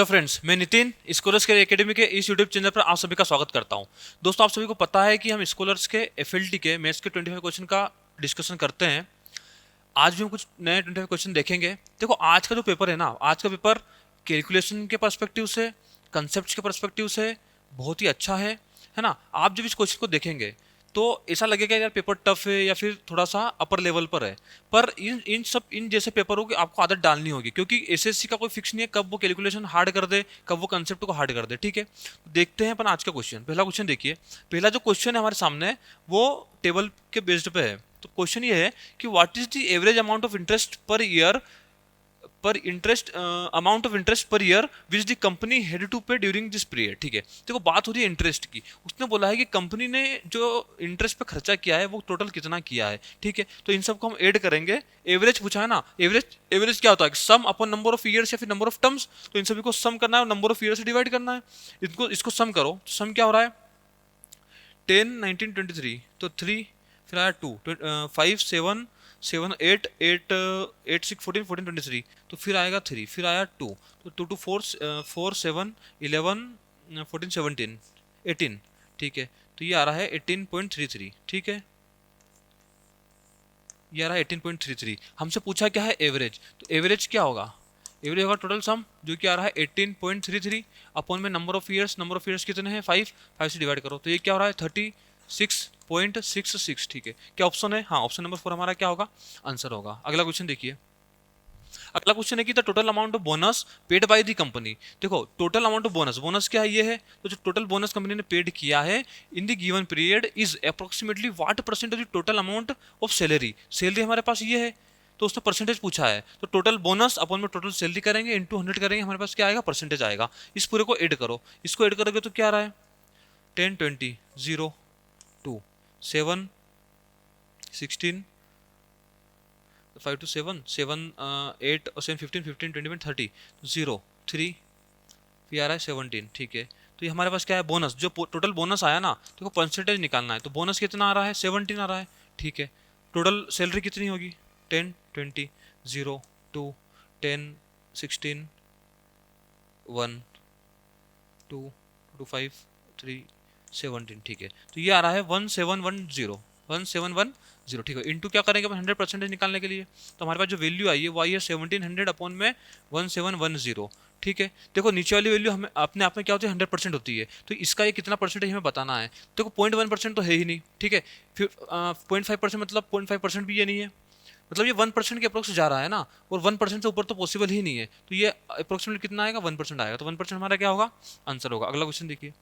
Hello friends, मैं Nitin scholars के academy के इस यूट्यूब चैनल पर आप सभी का स्वागत करता हूं। दोस्तों, आप सभी को पता है कि हम स्कॉलर्स के एफएलटी के मैथ्स के 25 क्वेश्चन का डिस्कशन करते हैं। आज भी हम कुछ नए 25 क्वेश्चन देखेंगे। देखो, आज का जो पेपर है ना, आज का पेपर कैलकुलेशन के पर्सपेक्टिव से, कंसेप्ट के पर्सपेक्टिव से बहुत ही अच्छा है ना। आप जब इस क्वेश्चन को देखेंगे तो ऐसा लगेगा यार पेपर टफ है या फिर थोड़ा सा अपर लेवल पर है। पर इन जैसे पेपरों की आपको आदत डालनी होगी, क्योंकि एसएससी का कोई फिक्स नहीं है कब वो कैलकुलेशन हार्ड कर दे, कब वो कंसेप्ट को हार्ड कर दे। ठीक है, देखते हैं अपन आज का क्वेश्चन। पहला क्वेश्चन देखिए। पहला जो क्वेश्चन है हमारे सामने वो टेबल के बेस्ड पे है। तो क्वेश्चन ये है कि what is the average amount of interest amount of interest per year which the company had to pay during this period. ठीक है, देखो बात हो रही है इंटरेस्ट की। उसने बोला है कि कंपनी ने जो इंटरेस्ट पे खर्चा किया है वो टोटल कितना किया है। ठीक है, तो इन सबको हम ऐड करेंगे। एवरेज पूछा है ना, एवरेज क्या होता है? सम अपॉन नंबर ऑफ ईयर्स या फिर नंबर ऑफ टर्म्स। तो इन सभी को सम करना है और नंबर ऑफ ईयर से डिवाइड करना है। इनको इसको सम करो, सम क्या हो रहा है? 10 19 23, तो 3, फिर आया 2, 5 7 7 8 8 8 6 14 14 23, तो फिर आएगा 3, फिर आया 2, तो 2 2 4 4 7 11 14 17 18। ठीक है, तो ये आ रहा है 18.33। ठीक है, ये आ रहा है 18.33। हमसे पूछा क्या है? एवरेज। तो एवरेज क्या होगा? एवरेज होगा टोटल सम, जो कि आ रहा है 18.33 अपॉन में number of years. Number of years कितने हैं? 5, 5 से डिवाइड करो, तो ये क्या हो रहा है? 36.66। ठीक है, क्या ऑप्शन है? हाँ, ऑप्शन नंबर 4 हमारा क्या होगा? आंसर होगा। अगला क्वेश्चन देखिए। अगला क्वेश्चन है कि the total amount of bonus paid by the company. देखो, total amount of bonus, bonus क्या है? ये है। तो जो टोटल बोनस कंपनी ने पेड किया है in the given period is approximately what percent of the total amount of salary. Salary हमारे पास ये है, तो उसने परसेंटेज पूछा है। तो टोटल बोनस अपन में टोटल सैलरी करेंगे, इंटू 100 करेंगे, हमारे पास क्या आएगा? परसेंटेज आएगा। इस पूरे को ऐड करो, इसको ऐड करोगे तो क्या आ रहा है? 10 20 0 2 7 16 5 to 7 7 8 और 7 15 15 20 30 0 3, फिर आ रहा है 17। ठीक है, तो ये हमारे पास क्या है? बोनस। जो टोटल बोनस आया ना, देखो परसेंटेज निकालना है, तो बोनस कितना आ रहा है? 17 आ रहा है। ठीक है, टोटल सैलरी कितनी होगी? 10 20 0 2 10 16 1 2 2 5 3 17। ठीक है, तो ये आ रहा है 1710 1710। ठीक है, इंटू क्या करेंगे अपन? 100% निकालने के लिए। तो हमारे पास जो वैल्यू आई है वो आई है 1700 अपॉन में 1710। ठीक है, देखो नीचे वाली वैल्यू हमें अपने आप में क्या होती है? 100% होती है। तो इसका ये कितना परसेंटेज हमें बताना है। देखो 0.1% तो है ही नहीं। ठीक है, फिर 0.5% मतलब 0.5% भी ये नहीं है, मतलब ये 1% के अप्रोक्स जा रहा है ना, और 1% से ऊपर तो पॉसिबल ही नहीं है। तो ये अप्रोक्सीमेटली कितना आएगा? 1% आएगा। तो 1% हमारा क्या होगा? आंसर होगा। अगला क्वेश्चन देखिए।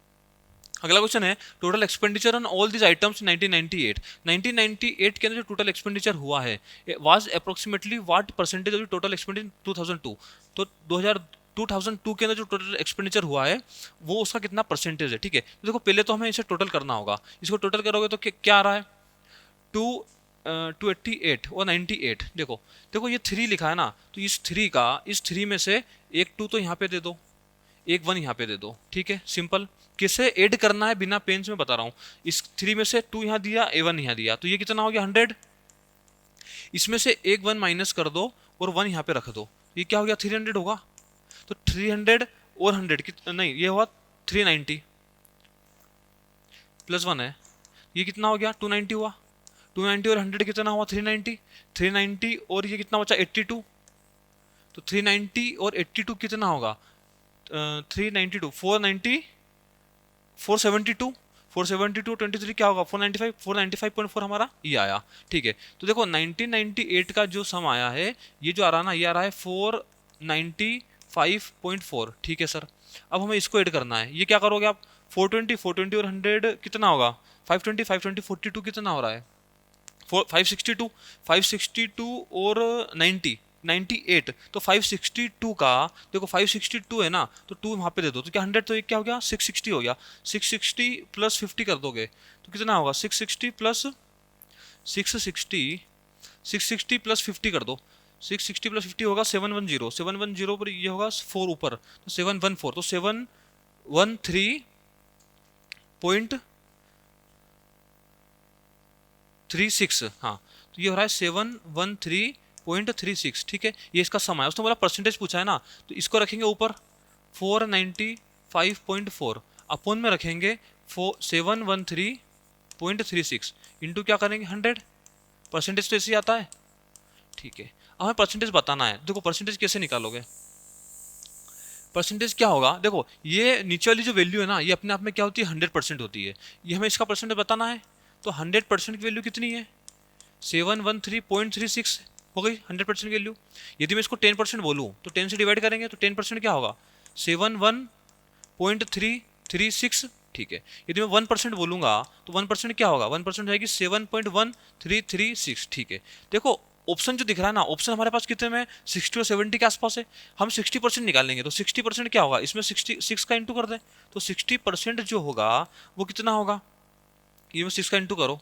अगला क्वेश्चन है total expenditure on all these items 1998। 1998 के अंदर जो टोटल एक्सपेंडिचर हुआ है was approximately what percentage of total expenditure 2002। तो 2002 के अंदर जो टोटल एक्सपेंडिचर हुआ है वो उसका कितना परसेंटेज है। ठीक है, तो देखो पहले तो हमें इसे टोटल करना होगा। इसको टोटल करोगे तो क्या आ रहा है? 288 और 98। देखो देखो ये 3 लिखा है ना, तो इस थ्री में से एक 2 तो यहाँ पे दे दो, एक 1 यहाँ पे दे दो। ठीक है, सिंपल। किसे ऐड करना है बिना पेन से मैं बता रहा हूँ। इस 3 में से 2 यहाँ दिया, A1 यहाँ दिया, तो ये कितना हो गया? 100। इसमें से एक 1 माइनस कर दो और 1 यहाँ पे रख दो, ये क्या हो गया? 300 होगा। तो 300 और 100 नहीं, ये हुआ 390 प्लस 1 है, ये कितना हो गया? 290 हुआ। 290 और 100 कितना हुआ? 390। 390 और ये कितना बचा? 82। तो 390 और 82 कितना होगा? 392 490 472 472 23 क्या होगा? 495 495.4 हमारा ये आया। ठीक है, तो देखो 1998 का जो सम आया है, ये जो आ रहा है ना, ये आ रहा है 495.4। ठीक है सर, अब हमें इसको ऐड करना है। ये क्या करोगे आप? 420 और 100 कितना होगा? 520 520 42 कितना हो रहा है? 562 562 और 90 98। तो 562 का देखो 562 है ना, तो 2 वहाँ पे दे दो, तो क्या 100, तो ये क्या हो गया? 660 हो गया। 660 प्लस 50 कर दोगे तो कितना होगा? 660 प्लस 50 कर दो। 660 प्लस 50 होगा 710। 710 पर ये होगा 4 ऊपर, तो 714, तो 713.36। हाँ, तो ये हो रहा है 713.36। ठीक है, ये इसका सम है। उसने बोला परसेंटेज पूछा है ना, तो इसको रखेंगे ऊपर, 495.4 अपोन में रखेंगे 713.36 इंटू क्या करेंगे 100। परसेंटेज तो ऐसे ही आता है, ठीक है। अब हमें परसेंटेज बताना है। देखो परसेंटेज कैसे निकालोगे, परसेंटेज क्या होगा, देखो ये नीचे वाली जो वैल्यू है ना ये अपने आप में क्या होती है 100% होती है। ये हमें इसका परसेंटेज बताना है, तो 100% की वैल्यू कितनी है 713.36 हो गई 100% की वैल्यू। यदि मैं इसको 10% बोलूँ तो 10 से डिवाइड करेंगे तो 10% क्या होगा 71.336, ठीक है। यदि मैं 1% बोलूँगा तो 1% क्या होगा 1% जाएगी 7.1336, ठीक है। देखो ऑप्शन जो दिख रहा है ना, ऑप्शन हमारे पास कितने में 60 और 70 के आसपास है। हम 60% निकालेंगे तो 60% क्या होगा, इसमें 66 का इंटू कर दें तो 60% जो होगा वो कितना होगा, ये में 6 का इंटू करो,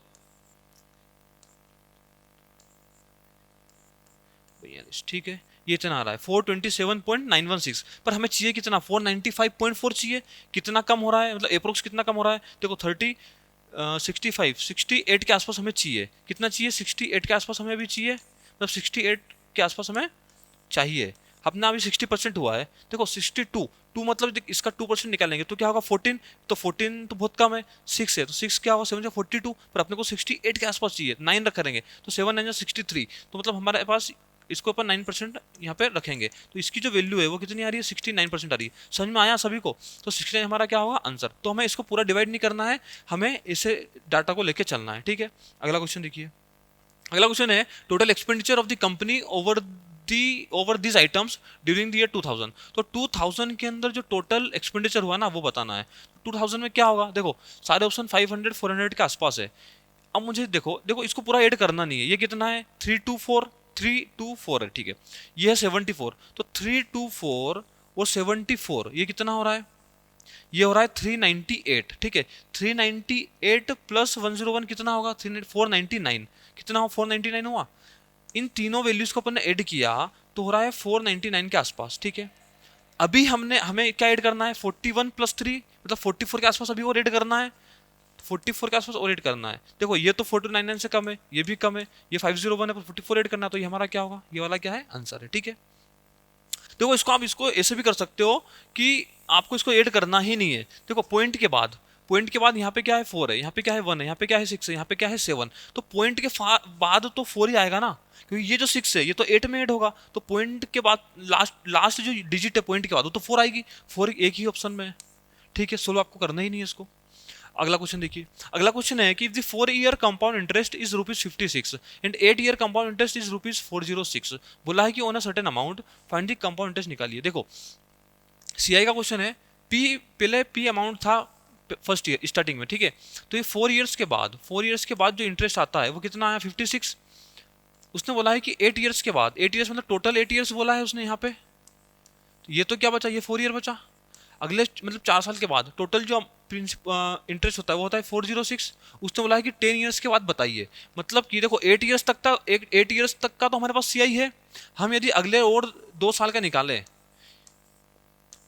42, ठीक है। ये इतना आ रहा है 427.916, पर हमें चाहिए कितना 495.4 चाहिए। कितना कम हो रहा है, मतलब अप्रोक्स कितना कम हो रहा है, देखो 68 के आसपास हमें चाहिए। कितना चाहिए 68 के आसपास हमें अभी चाहिए, मतलब 68 के आसपास हमें चाहिए। अपना अभी 60% हुआ है। देखो 62 मतलब इसका 2% निकालेंगे तो क्या होगा 14, तो 14 तो बहुत कम है, 6 है तो 6 क्या होगा 7 42, पर अपने को 68 के आसपास चाहिए, 9 रख करेंगे तो 7 9 63, तो मतलब हमारे पास इसको अपन 9% यहाँ पे रखेंगे तो इसकी जो वैल्यू है वो कितनी आ रही है 69% आ रही है। समझ में आया सभी को, तो 69 हमारा क्या होगा आंसर। तो हमें इसको पूरा डिवाइड नहीं करना है, हमें इसे डाटा को लेके चलना है, ठीक है। अगला क्वेश्चन देखिए, अगला क्वेश्चन है total expenditure of the company over this items during the year 2000। तो 2000 के अंदर जो टोटल एक्सपेंडिचर हुआ ना वो बताना है। 2000 में क्या होगा, देखो सारे ऑप्शन 500 400 के आसपास है। अब मुझे देखो देखो इसको पूरा ऐड करना नहीं है, ये कितना है 324 है, ठीक है। ये है 74, तो 324 और 74 ये कितना हो रहा है, ये हो रहा है 398, ठीक है। 398 प्लस 101 कितना होगा 499, कितना हो 499 हुआ। इन तीनों वैल्यूज को अपन ने ऐड किया तो हो रहा है 499 के आसपास, ठीक है। अभी हमें क्या ऐड करना है 41 प्लस 3 मतलब 44 के आसपास अभी और ऐड करना है, 44 के आसपास और ऐड करना है। देखो ये तो 499 से कम है, ये भी कम है, ये 501 है, पर 44 ऐड करना है, तो ये हमारा क्या होगा, ये वाला क्या है आंसर है, ठीक है। देखो इसको आप इसको ऐसे भी कर सकते हो कि आपको इसको ऐड करना ही नहीं है। देखो पॉइंट के बाद यहाँ पे क्या है 4 है, यहाँ पे क्या है 1 है, यहाँ पे क्या है 6 है, यहाँ पे क्या है 7, तो पॉइंट के बाद तो 4 ही आएगा ना, क्योंकि ये जो 6 है ये तो 8 में ऐड होगा, तो पॉइंट के बाद लास्ट जो डिजिट है पॉइंट के बाद वो तो 4 आएगी। 4 एक ही ऑप्शन में है, ठीक है। सोल्व आपको करना ही नहीं है इसको। अगला क्वेश्चन देखिए, अगला क्वेश्चन है कि if the 4 year compound interest is ₹56 and 8 year compound interest is ₹406, बोला है कि on a certain amount find the compound interest निकालिए। देखो सीआई का क्वेश्चन है, पी पहले पी अमाउंट था फर्स्ट ईयर स्टार्टिंग में, ठीक है। तो ये 4 ईयर्स के बाद जो इंटरेस्ट आता है वो कितना आया 56। उसने बोला है कि 8 ईयर्स के बाद, 8 ईयर्स मतलब टोटल 8 ईयर्स बोला है उसने यहाँ पे, तो ये तो क्या बचा, ये 4 ईयर बचा। अगले मतलब 4 साल के बाद टोटल जो इंटरेस्ट होता है वो होता है 406। उसने बोला है कि 10 ईयर्स के बाद बताइए, मतलब कि देखो 8 ईयर्स तक का तो हमारे पास सीआई है। हम यदि अगले और 2 साल का निकालें,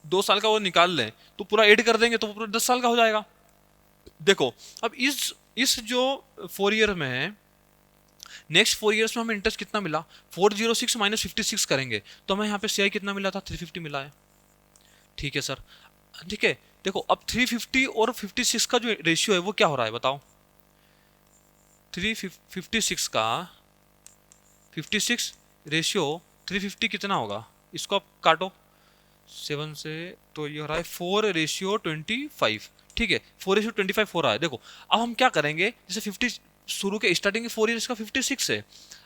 2 साल का वो निकाल लें तो पूरा ऐड कर देंगे तो पूरा 10 साल का हो जाएगा। देखो अब इस जो 4 ईयर में है, नेक्स्ट 4 ईयर्स में हमें इंटरेस्ट कितना मिला 406 माइनस 56 करेंगे तो हमें यहाँ पे सीआई कितना मिला था 350 मिला है, ठीक है सर, ठीक है। देखो अब 350 और 56 का जो रेशियो है वो क्या हो रहा है बताओ, 356 का 56 रेशियो 350 कितना होगा, इसको आप काटो 7 से, तो ये हो रहा है 4:25, ठीक है। 4:25 हो रहा है। देखो अब हम क्या करेंगे, जैसे 50 शुरू के स्टार्टिंग के 4 ईयर्स का 56 है,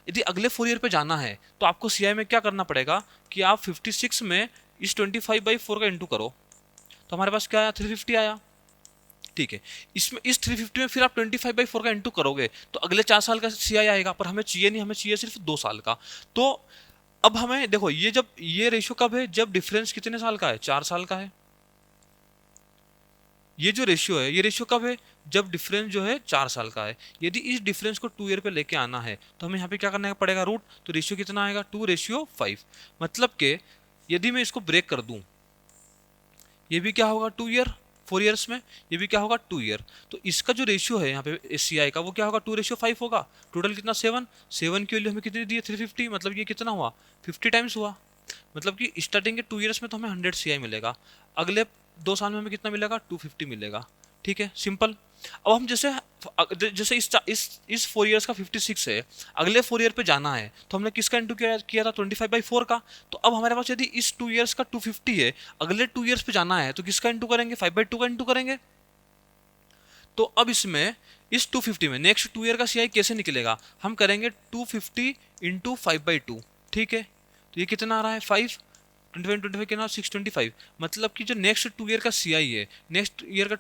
यदि अगले 4 ईयर पे जाना है तो आपको सीआई में क्या करना पड़ेगा कि आप 56 में इस 25/4 का इंटू करो, तो हमारे पास क्या आया 350 आया, ठीक है। इसमें इस 350 में फिर आप 25/4 का इंटू करोगे तो अगले 4 साल का सीआई आएगा, पर हमें चाहिए नहीं, हमें चाहिए सिर्फ 2 साल का। तो अब हमें देखो ये रेशियो कब है, जब डिफरेंस कितने साल का है 4 साल का है। ये जो रेशियो है ये रेशियो कब है, जब डिफरेंस जो है 4 साल का है। यदि इस डिफरेंस को 2 ईयर पे लेके आना है तो हमें यहाँ पे क्या करना पड़ेगा रूट, तो रेशियो कितना आएगा 2:5। मतलब कि यदि मैं इसको ब्रेक कर दूं, ये भी क्या होगा 2 ईयर, 4 ईयर्स में ये भी क्या होगा 2 ईयर, तो इसका जो रेशियो है यहाँ पे सीआई का वो क्या होगा 2:5 होगा। टोटल कितना 7 की वैल्यू हमें कितनी दी है 350, मतलब ये कितना हुआ 50 टाइम्स हुआ, मतलब कि स्टार्टिंग के 2 ईयर्स में तो हमें 100 CI मिलेगा, अगले 2 साल में हमें कितना मिलेगा, 250 मिलेगा। ठीक है, सिंपल। अब हम जैसे जैसे इस 4 ईयर्स का 56 है, अगले 4 ईयर पे जाना है, तो हमने किसका इंटू किया था, 25/4 का। तो अब हमारे पास यदि इस 2 ईयर्स का 250 है, अगले 2 ईयर्स पे जाना है, तो किसका इंटू करेंगे, 5/2 का इंटू करेंगे। तो अब इसमें इस 250 में नेक्स्ट 2 ईयर का सीआई कैसे निकलेगा, हम करेंगे 250 इंटू 5/2। ठीक है, तो ये कितना आ रहा है, 5, 25 कितना, 625। मतलब कि जो नेक्स्ट 2 ईयर का सीआई है, नेक्स्ट ईयर का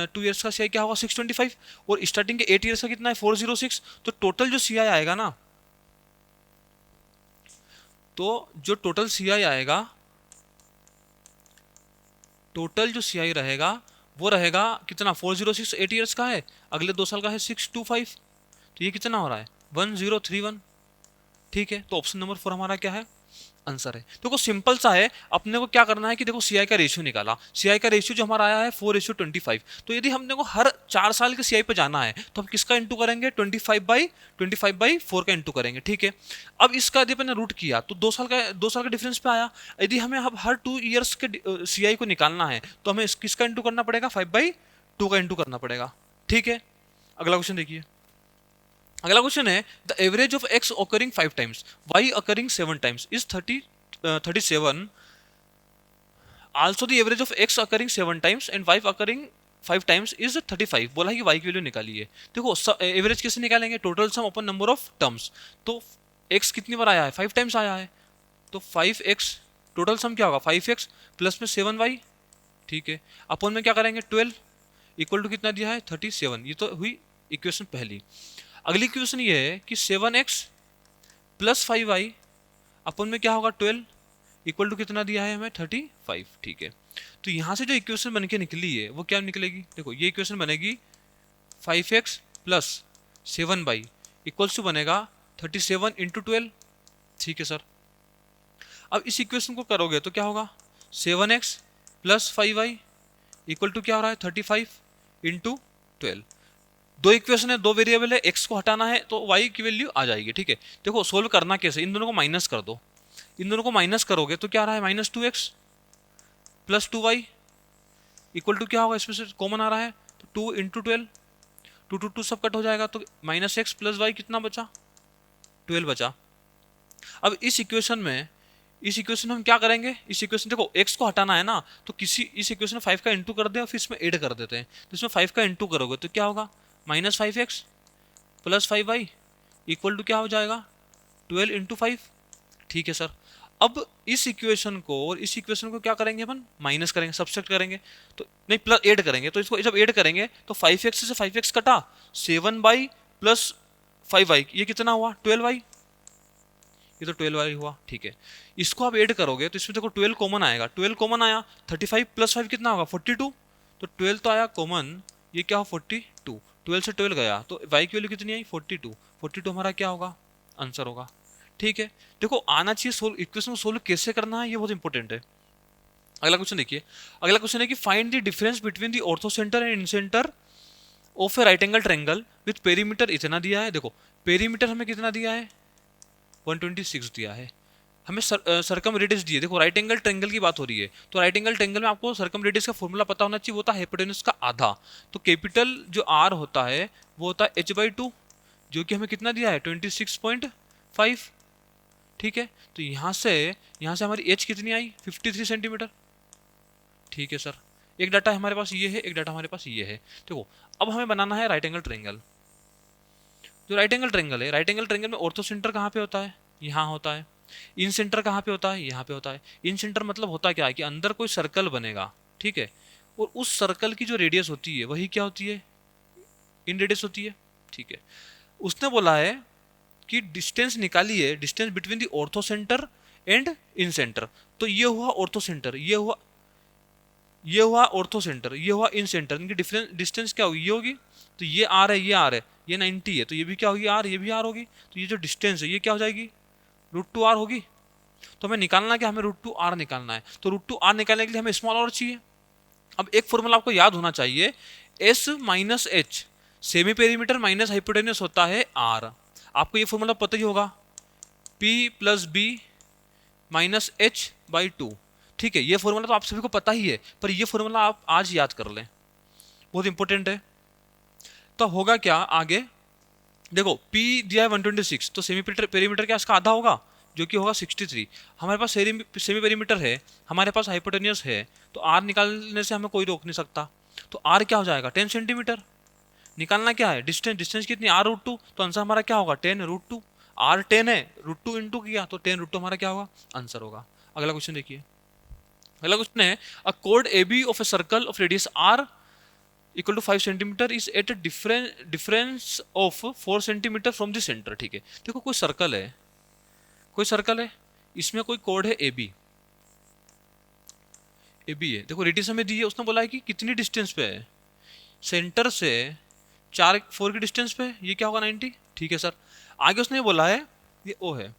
2 ईयर्स का सीआई क्या होगा, 625। और स्टार्टिंग के 8 ईयर्स का कितना है, 406। तो टोटल जो सीआई आएगा ना, तो जो टोटल सीआई आएगा, टोटल जो सीआई रहेगा वो रहेगा कितना, 406 8 ईयर्स का है, अगले 2 साल का है 625। तो ये कितना हो रहा है, 1031। ठीक है, तो ऑप्शन नंबर 4 हमारा क्या है, आंसर है। देखो सिंपल सा है, अपने को क्या करना है कि देखो सीआई का रेशियो निकाला, सीआई का रेशियो जो हमारा आया है 4:25। तो यदि हमने को हर 4 साल के सीआई पे जाना है, तो हम किसका इंटू करेंगे, 25/4 का इंटू करेंगे। ठीक है, अब इसका यदि अपने रूट किया तो 2 साल का डिफरेंस पे आया। यदि हमें अब हर 2 ईयर्स के सीआई को निकालना है, तो हमें किसका इंटू करना पड़ेगा, 5/2 का इंटू करना पड़ेगा। ठीक है, अगला क्वेश्चन देखिए। अगला क्वेश्चन है, the average of X occurring 5 times, Y occurring 7 times is 37। Also the average of X occurring 7 times and Y occurring 5 times is 35। बोला है कि वाई की वैल्यू निकालिए। देखो एवरेज कैसे निकालेंगे, total sum upon number of terms. तो x कितनी बार आया है, 5 टाइम्स आया है, तो 5x, टोटल सम क्या होगा, 5x प्लस में 7y। ठीक है, अपन में क्या करेंगे, 12 इक्वल टू कितना दिया है, 37। ये तो हुई इक्वेशन पहली। अगली इक्वेशन ये है कि 7x प्लस 5y अपन में क्या होगा, 12 इक्वल टू कितना दिया है हमें, 35। ठीक है, तो यहाँ से जो इक्वेशन बन के निकली है वो क्या निकलेगी, देखो ये इक्वेशन बनेगी 5x plus 7y equals to बनेगा 37 इंटू 12। ठीक है सर, अब इस इक्वेशन को करोगे तो क्या होगा, 7x plus 5y equal to क्या हो रहा है, 35 इंटू 12। दो इक्वेशन है, दो वेरिएबल है, x को हटाना है तो y की वैल्यू आ जाएगी। ठीक है, देखो सोल्व करना कैसे, इन दोनों को माइनस कर दो। इन दोनों को माइनस करोगे तो क्या आ रहा है, -2x plus 2y equal to क्या होगा, इसमें से कॉमन आ रहा है तो 2 इंटू 12, 2 सब कट हो जाएगा, तो -x प्लस y कितना बचा, 12 बचा। अब इस इक्वेशन में हम क्या करेंगे, इस इक्वेशन देखो x को हटाना है ना, तो किसी इस इक्वेशन में 5 का इंटू कर दे और फिर इसमें ऐड कर देते हैं। तो इसमें 5 का इंटू करोगे तो क्या होगा, -5x plus 5y equal to क्या हो जाएगा, 12 इंटू 5। ठीक है सर, अब इस इक्वेशन को और इस इक्वेशन को क्या करेंगे अपन, माइनस करेंगे, सब्सट्रैक्ट करेंगे, तो नहीं प्लस ऐड करेंगे। तो इसको जब ऐड करेंगे तो 5x से 5x कटा, 7y प्लस 5y ये कितना हुआ, 12y। ये तो 12y हुआ। ठीक है, इसको आप ऐड करोगे तो इसमें देखो 12 कॉमन आएगा, 12 कॉमन आया, 35 प्लस 5 कितना होगा, 42। तो 12 तो आया कॉमन, ये क्या हो 42, 12 से 12 गया तो y की वैल्यू कितनी आई, 42। 42 हमारा क्या होगा, आंसर होगा। ठीक है, देखो आना चाहिए सोल्व, इक्वेशन को सोल्व कैसे करना है ये बहुत इंपॉर्टेंट है। अगला क्वेश्चन देखिए, अगला क्वेश्चन है कि find the difference between the ortho centre and in centre of A right angle triangle with perimeter इतना दिया है। देखो पेरीमीटर हमें कितना दिया है, 126 दिया है, हमें सरकम रेडियस दिए। देखो राइट एंगल ट्रायंगल की बात हो रही है, तो राइट एंगल ट्रायंगल में आपको सरकम रेडियस का फॉर्मूला पता होना चाहिए, वो होता है हाइपोटेन्यूज का आधा। तो कैपिटल जो आर होता है वो होता है h/2, जो कि हमें कितना दिया है, 26.5। ठीक है, तो यहाँ से हमारी एच कितनी आई, 53 सेंटीमीटर। ठीक है सर, एक डाटा हमारे पास ये है, एक डाटा हमारे पास ये है। देखो अब हमें बनाना है राइट एंगल ट्रायंगल। जो राइट एंगल ट्रायंगल है, राइट एंगल ट्रायंगल में ऑर्थो सेंटर कहाँ पे होता है, यहाँ होता है। इन सेंटर कहाँ पे होता है, यहाँ पे होता है। इन सेंटर मतलब होता क्या है कि अंदर कोई सर्कल बनेगा, ठीक है, और उस सर्कल की जो रेडियस होती है वही क्या होती है, इन रेडियस होती है। ठीक है, उसने बोला है कि डिस्टेंस निकालिए, distance between the ortho centre and in centre. तो ये हुआ ऑर्थो सेंटर, ये हुआ ऑर्थो सेंटर, ये हुआ इन सेंटर, इनकी डिफरेंस डिस्टेंस क्या होगी, ये होगी। तो ये आर है, ये आर है, ये 90 है, तो ये भी क्या होगी आर, ये भी आर होगी। तो ये जो डिस्टेंस है ये क्या हो जाएगी, √2r होगी। तो हमें निकालना क्या, हमें √2r निकालना है। तो √2r निकालने के लिए हमें स्मॉल r चाहिए। अब एक फॉर्मूला आपको याद होना चाहिए, s minus H, semi perimeter minus hypotenuse होता है r। आपको ये फॉर्मूला पता ही होगा, p plus B minus H by two. ठीक है, ये फॉर्मूला तो आप सभी को पता ही है, पर ये फॉर्मूला आप आज याद कर लें, बहुत इंपॉर्टेंट है। तो होगा क्या आगे, देखो P दिया है 126, तो सेमी पेरीमीटर क्या इसका आधा होगा, जो कि होगा 63। हमारे पास सेमी पेरीमीटर है, हमारे पास हाइपोटेनियस है, तो R निकालने से हमें कोई रोक नहीं सकता। तो R क्या हो जाएगा, 10 सेंटीमीटर। निकालना क्या है, डिस्टेंस, डिस्टेंस कितनी, R√2, तो आंसर हमारा क्या होगा 10√2। R 10 है, √2 इंटू किया तो 10√2 हमारा क्या होगा, आंसर होगा। अगला क्वेश्चन देखिए, अगला क्वेश्चन है अ कोड A B of a circle of radius R equal to 5 centimetre is at a difference of 4 centimetre from the centre. ठीक है, देखो कोई सर्कल है, कोई सर्कल है, इसमें कोई कोड है ए बी, ए बी है, देखो रेडियस हमें दी है, उसने बोला है कि कितनी डिस्टेंस पे है, सेंटर से 4 की डिस्टेंस पे, ये क्या होगा 90। ठीक है सर, आगे उसने बोला है ये ओ है,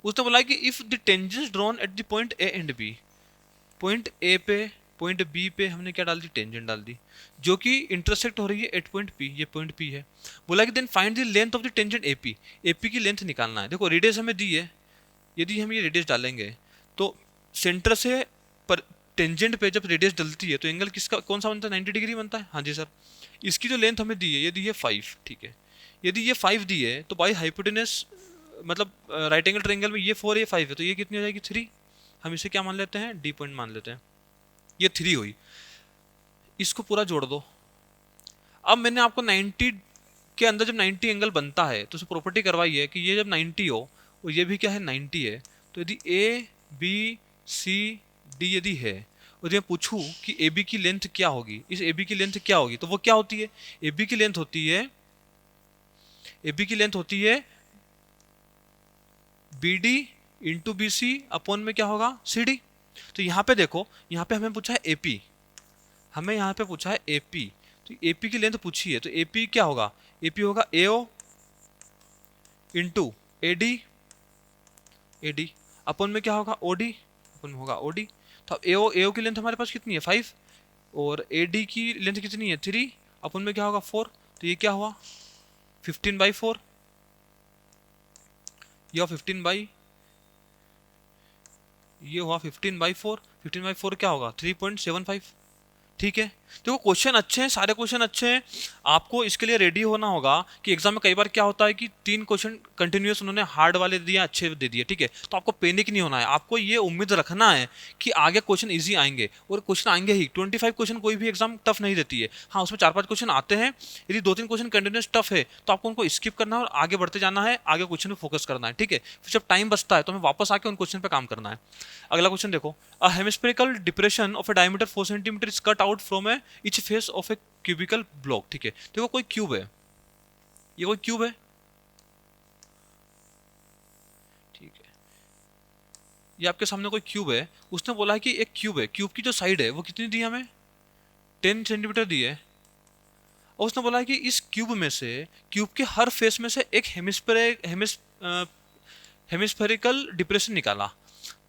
उसने बोला है कि if the tangents drawn at the point A and B, point A पे पॉइंट बी पे हमने क्या डाल दी, टेंजेंट डाल दी, जो कि इंटरसेक्ट हो रही है एट पॉइंट पी, ये पॉइंट पी है। बोला कि then find the length of the tangent AP, AP की लेंथ निकालना है। देखो रेडियस हमें दी है, यदि हम ये रेडियस डालेंगे तो सेंटर से पर टेंजेंट पे जब रेडियस डलती है तो एंगल किसका कौन सा बनता है, 90 डिग्री बनता है। हाँ जी सर, इसकी जो लेंथ हमें दी है ये दी है 5। ठीक है, यदि ये 5 दी है तो बाई हाइपोटेनस मतलब राइट एंगल ट्रायंगल में ये 4 ये 5 है, तो ये कितनी हो जाएगी 3। हम इसे क्या मान लेते हैं, डी पॉइंट मान लेते हैं, ये 3 हुई। इसको पूरा जोड़ दो। अब मैंने आपको 90 के अंदर जब 90 एंगल बनता है तो उसे प्रॉपर्टी करवाई है कि ये जब 90 हो और ये भी क्या है 90 है, तो यदि ए बी सी डी यदि है और यदि मैं पूछूं कि ए बी की लेंथ क्या होगी, इस ए बी की लेंथ क्या होगी, तो वो क्या होती है, ए बी की लेंथ होती है, ए बी की लेंथ होती है B D into B C upon में क्या होगा सी डी। तो यहाँ पे देखो, यहाँ पे हमें पूछा है एपी, हमें यहाँ पे पूछा है एपी, तो एपी की लेंथ पूछी है, तो एपी क्या होगा, एपी होगा एओ इंटू एडी, एडी अपन में क्या होगा ओडी, अपन में होगा ओडी। तो अब एओ एओ की लेंथ हमारे पास कितनी है 5, और एडी की लेंथ कितनी है 3, अपन में क्या होगा 4, तो ये क्या हुआ 15/4, ये हुआ 15 ये हुआ 15/4, 15/4 क्या होगा 3.75। ठीक है, देखो क्वेश्चन अच्छे हैं, सारे क्वेश्चन अच्छे हैं, आपको इसके लिए रेडी होना होगा कि एग्जाम में कई बार क्या होता है कि 3 क्वेश्चन कंटिन्यूअस उन्होंने हार्ड वाले दिए, अच्छे दे दिए। ठीक है, तो आपको पैनिक नहीं होना है, आपको ये उम्मीद रखना है कि आगे क्वेश्चन इजी आएंगे, और क्वेश्चन आएंगे ही। 25 क्वेश्चन कोई भी एग्जाम टफ नहीं देती है, हाँ उसमें 4-5 क्वेश्चन आते हैं, यदि 2-3 क्वेश्चन कंटिन्यूस टफ है तो आपको उनको स्किप करना है और आगे बढ़ते जाना है, आगे क्वेश्चन पे फोकस करना है। ठीक है, फिर जब टाइम बचता है तो हमें वापस आके उन क्वेश्चन पे काम करना है। अगला क्वेश्चन देखो, a hemispherical depression of a diameter 4 centimetre is cut out from a each face of a cubical block. ठीक है, देखो कोई क्यूब है, ये कोई क्यूब है, ठीक है, ये आपके सामने कोई क्यूब है, उसने बोला है कि एक क्यूब है, क्यूब की जो साइड है वो कितनी दी है हमें 10 सेंटीमीटर दी है, और उसने बोला है कि इस क्यूब में से, क्यूब के हर फेस में से एक हेमिस्फेरिकल डिप्रेशन निकाला।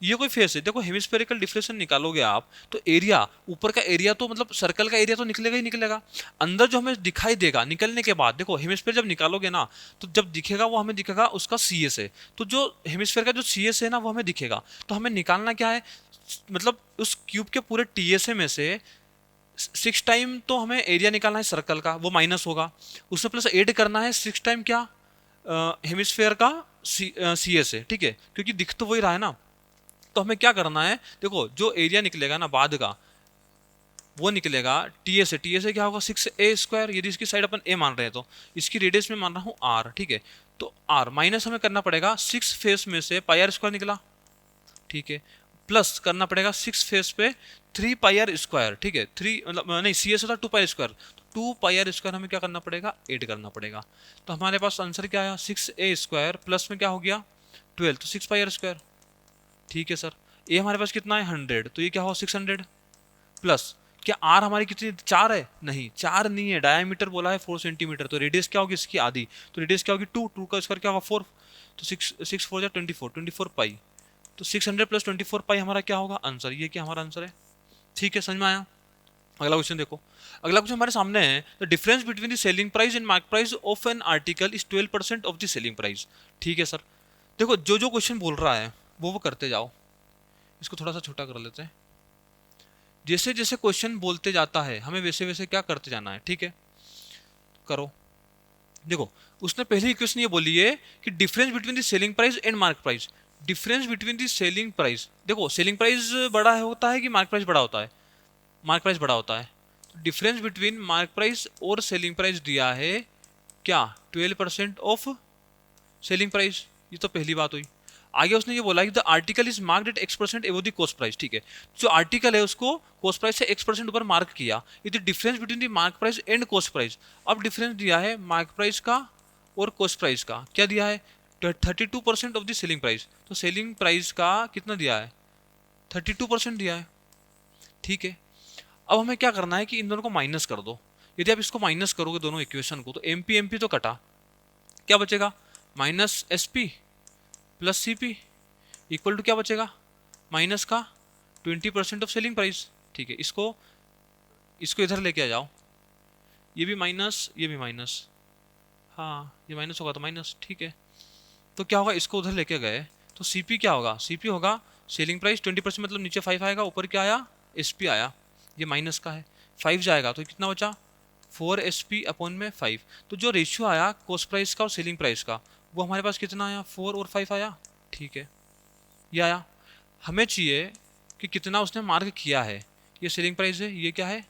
ये कोई फेस है, देखो हेमिस्फेरिकल डिप्रेशन निकालोगे आप तो एरिया, ऊपर का एरिया तो मतलब सर्कल का एरिया तो निकलेगा ही निकलेगा, अंदर जो हमें दिखाई देगा निकलने के बाद, देखो हेमिस्फेयर जब निकालोगे ना तो जब दिखेगा वो हमें दिखेगा उसका सी एस है, तो जो हेमिस्फेयर का जो सी एस है ना वो हमें दिखेगा। तो हमें निकालना क्या है, मतलब उस क्यूब के पूरे टी एस ए में से 6 टाइम तो हमें एरिया निकालना है सर्कल का, वो माइनस होगा, उसमें प्लस ऐड करना है 6 टाइम क्या हेमिस्फेयर का सी एस है। ठीक है, क्योंकि दिख तो वही रहा है ना, तो हमें क्या करना है, देखो जो एरिया निकलेगा ना बाद का वो निकलेगा T S A, T S A क्या होगा 6a², यदि इसकी साइड अपन ए मान रहे हैं तो इसकी रेडियस में मान रहा हूँ आर। ठीक है, तो आर माइनस हमें करना पड़ेगा 6 फेस में से πr² निकला, ठीक है, प्लस करना पड़ेगा 6 फेस पे 3πr²। ठीक है, 3 मतलब नहीं सी एस होता 2πr², तो 2πr² हमें क्या करना पड़ेगा, ऐड करना पड़ेगा। तो हमारे पास आंसर क्या आया 6a² प्लस में क्या हो गया 12, तो 6πr²। ठीक है सर, ए हमारे पास कितना है 100, तो ये क्या हो 600 प्लस क्या आर हमारी कितनी 4 है, नहीं 4 नहीं है, डायमीटर बोला है 4 सेंटीमीटर, तो रेडियस क्या होगी इसकी आधी, तो रेडियस क्या होगी 2 का स्क्वायर क्या होगा 4, तो 6 4 जा 24 पाई, तो 600 प्लस 24 पाई हमारा क्या होगा आंसर, ये क्या हमारा आंसर है। ठीक है, समझ में आया। अगला क्वेश्चन देखो, अगला क्वेश्चन हमारे सामने है, the difference between the selling price and market price of an article is 12% of the selling price. ठीक है सर, देखो जो जो क्वेश्चन बोल रहा है वो करते जाओ। इसको थोड़ा सा छोटा कर लेते हैं। जैसे जैसे क्वेश्चन बोलते जाता है हमें वैसे वैसे क्या करते जाना है, ठीक है। करो। देखो, उसने पहली इक्वेशन ये बोली है कि difference between the selling price and market price. Difference between the selling price, देखो सेलिंग प्राइस बड़ा है होता है कि मार्केट प्राइस बड़ा होता है? मार्केट प्राइस बड़ा होता है। डिफरेंस बिटवीन मार्केट प्राइस और सेलिंग प्राइस दिया है क्या? 12% ऑफ सेलिंग प्राइस। ये तो पहली बात हुई। आगे उसने ये बोला कि the article is marked at X% above the cost price, ठीक है। जो आर्टिकल है उसको कॉस्ट प्राइस से X% ऊपर मार्क किया। ये the difference between the mark price and cost price. अब डिफरेंस दिया है मार्क प्राइस का और कॉस्ट प्राइस का। क्या दिया है? 32% ऑफ द सेलिंग प्राइस। तो सेलिंग प्राइस का कितना दिया है? 32% दिया है, ठीक है। अब हमें क्या करना है कि इन दोनों को माइनस कर दो। यदि आप इसको माइनस करोगे दोनों इक्वेशन को, तो एमपी तो कटा, क्या बचेगा? Minus S P plus C P equal to क्या बचेगा? माइनस का 20% ऑफ सेलिंग प्राइस, ठीक है। इसको इसको इधर लेके आ जाओ। ये भी माइनस, ये भी माइनस, हाँ ये माइनस होगा तो माइनस, ठीक है। तो क्या होगा, इसको उधर लेके गए तो सीपी क्या होगा? सीपी होगा सेलिंग प्राइस 20%, मतलब नीचे 5 आएगा, ऊपर क्या आया? एसपी आया। ये माइनस का है, 5 जाएगा तो कितना बचा? 4 SP अपॉन में 5। तो जो रेशियो आया कॉस्ट प्राइस का और सेलिंग प्राइस का, वो हमारे पास कितना आया? 4 और 5 आया, ठीक है। ये आया। हमें चाहिए कि कितना उसने मार्क किया है। ये सेलिंग प्राइस है, ये क्या है?